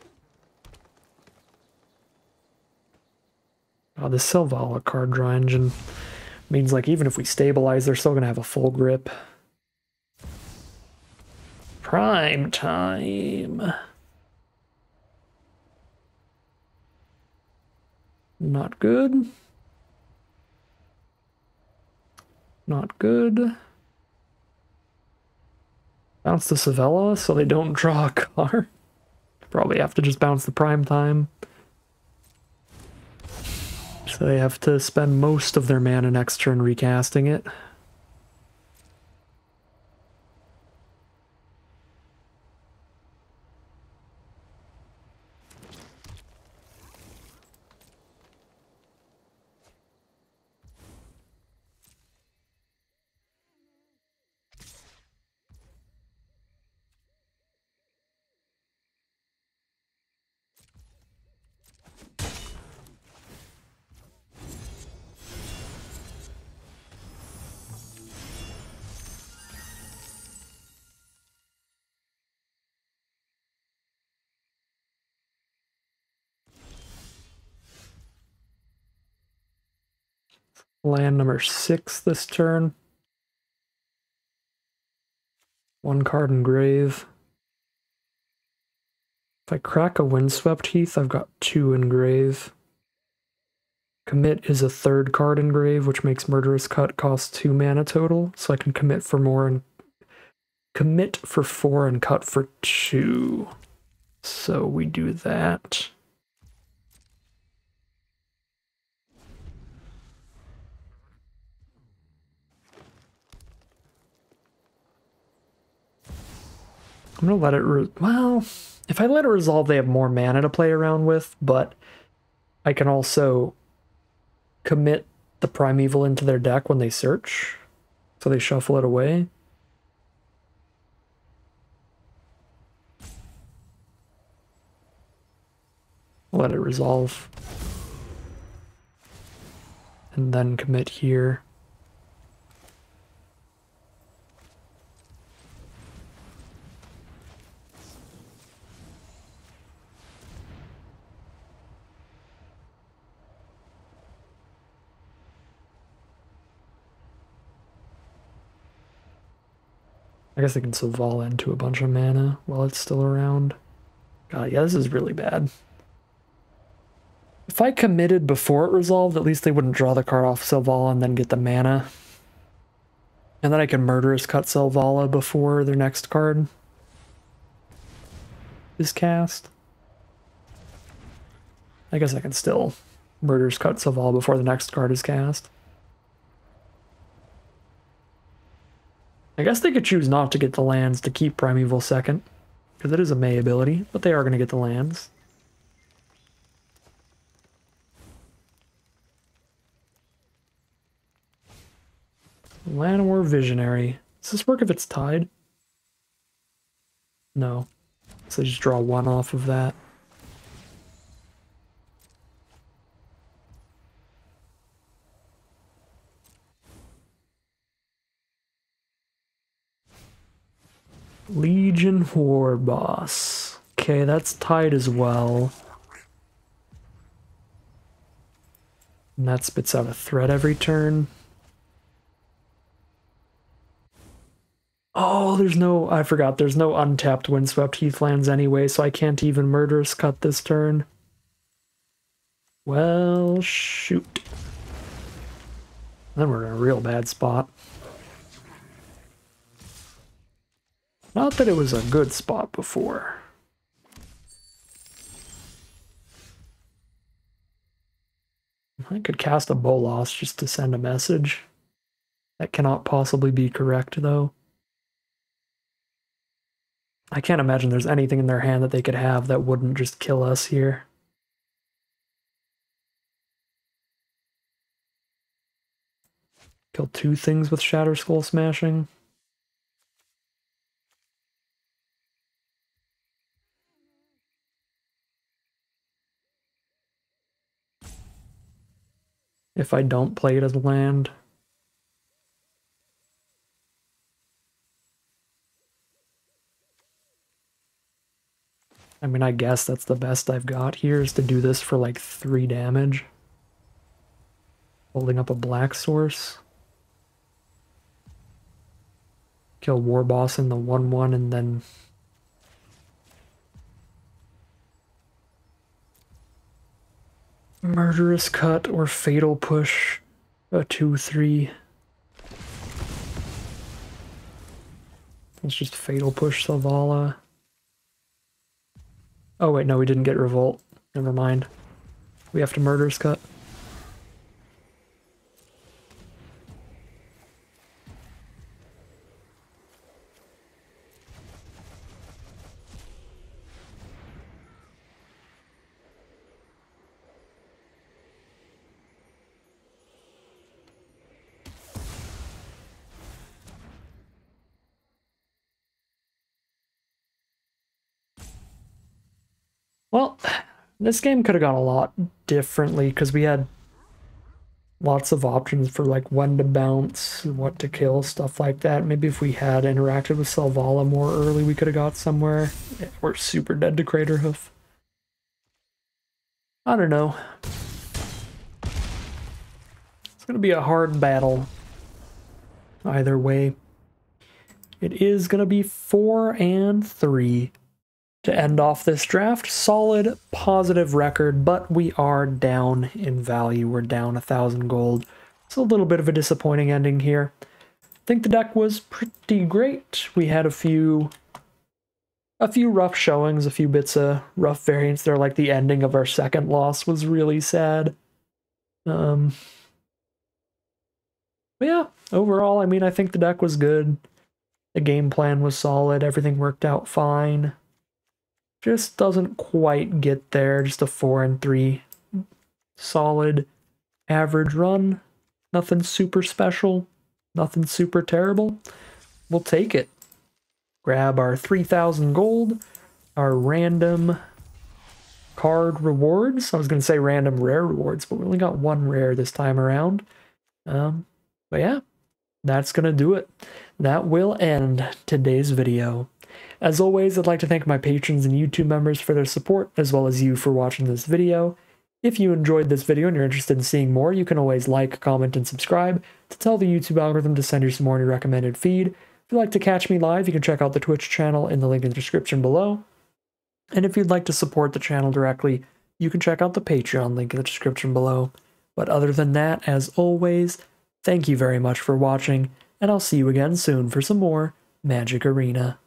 Oh, the Selvala card draw engine Means like even if we stabilize, they're still gonna have a full grip. Prime time. Not good. Not good. Bounce the Savella so they don't draw a card. Probably have to just bounce the prime time. So they have to spend most of their mana next turn recasting it. Land number 6 this turn. 1 card in grave. If I crack a Windswept Heath, I've got 2 in grave. Commit is a 3rd card in grave, which makes Murderous Cut cost 2 mana total, so I can commit for more and commit for 4 and cut for 2. So we do that. I'm gonna let it well, if I let it resolve, they have more mana to play around with, but I can also commit the Primeval into their deck when they search, so they shuffle it away. Let it resolve. And then commit here. I guess I can Savala into a bunch of mana while it's still around. God, yeah, this is really bad. If I committed before it resolved, at least they wouldn't draw the card off Selvala and then get the mana. And then I can Murderous Cut Selvala before their next card is cast. I guess I can still Murderous Cut Selvala before the next card is cast. I guess they could choose not to get the lands to keep Primeval second, because it is a May ability, but they are going to get the lands. Llanowar Visionary. Does this work if it's tied? No. So just draw 1 off of that. Legion Horde Boss. Okay, that's tied as well. And that spits out a threat every turn. Oh, there's no... I forgot, there's no untapped Windswept Heathlands anyway, so I can't even Murderous Cut this turn. Well, shoot. Then we're in a real bad spot. Not that it was a good spot before. I could cast a Bolas just to send a message. That cannot possibly be correct, though. I can't imagine there's anything in their hand that they could have that wouldn't just kill us here. Kill 2 things with Shatter Skull Smashing. If I don't play it as a land. I mean, I guess that's the best I've got here, is to do this for like 3 damage. Holding up a black source. Kill War Boss in the 1/1 and then Murderous Cut or Fatal Push, a 2/3. Let's just Fatal Push Selvala. Oh wait, no, we didn't get Revolt. Never mind. We have to Murderous Cut. Well, this game could have gone a lot differently because we had lots of options for like when to bounce, what to kill, stuff like that. Maybe if we had interacted with Selvala more early, we could have got somewhere. We're super dead to Crater Hoof. I don't know. It's going to be a hard battle. Either way. It is going to be 4-3 to end off this draft. Solid, positive record, but we are down in value. We're down 1,000 gold. It's a little bit of a disappointing ending here. I think the deck was pretty great. We had a few rough showings, a few bits of rough variants there, like the ending of our second loss was really sad. But yeah, overall, I mean, I think the deck was good. The game plan was solid. Everything worked out fine. Just doesn't quite get there. Just a 4-3 solid average run. Nothing super special. Nothing super terrible. We'll take it. Grab our 3,000 gold. Our random card rewards. I was going to say random rare rewards, but we only got one rare this time around. But yeah, that's going to do it. That will end today's video. As always, I'd like to thank my patrons and YouTube members for their support, as well as you for watching this video. If you enjoyed this video and you're interested in seeing more, you can always like, comment, and subscribe to tell the YouTube algorithm to send you some more in your recommended feed. If you'd like to catch me live, you can check out the Twitch channel in the link in the description below. And if you'd like to support the channel directly, you can check out the Patreon link in the description below. But other than that, as always, thank you very much for watching, and I'll see you again soon for some more Magic Arena.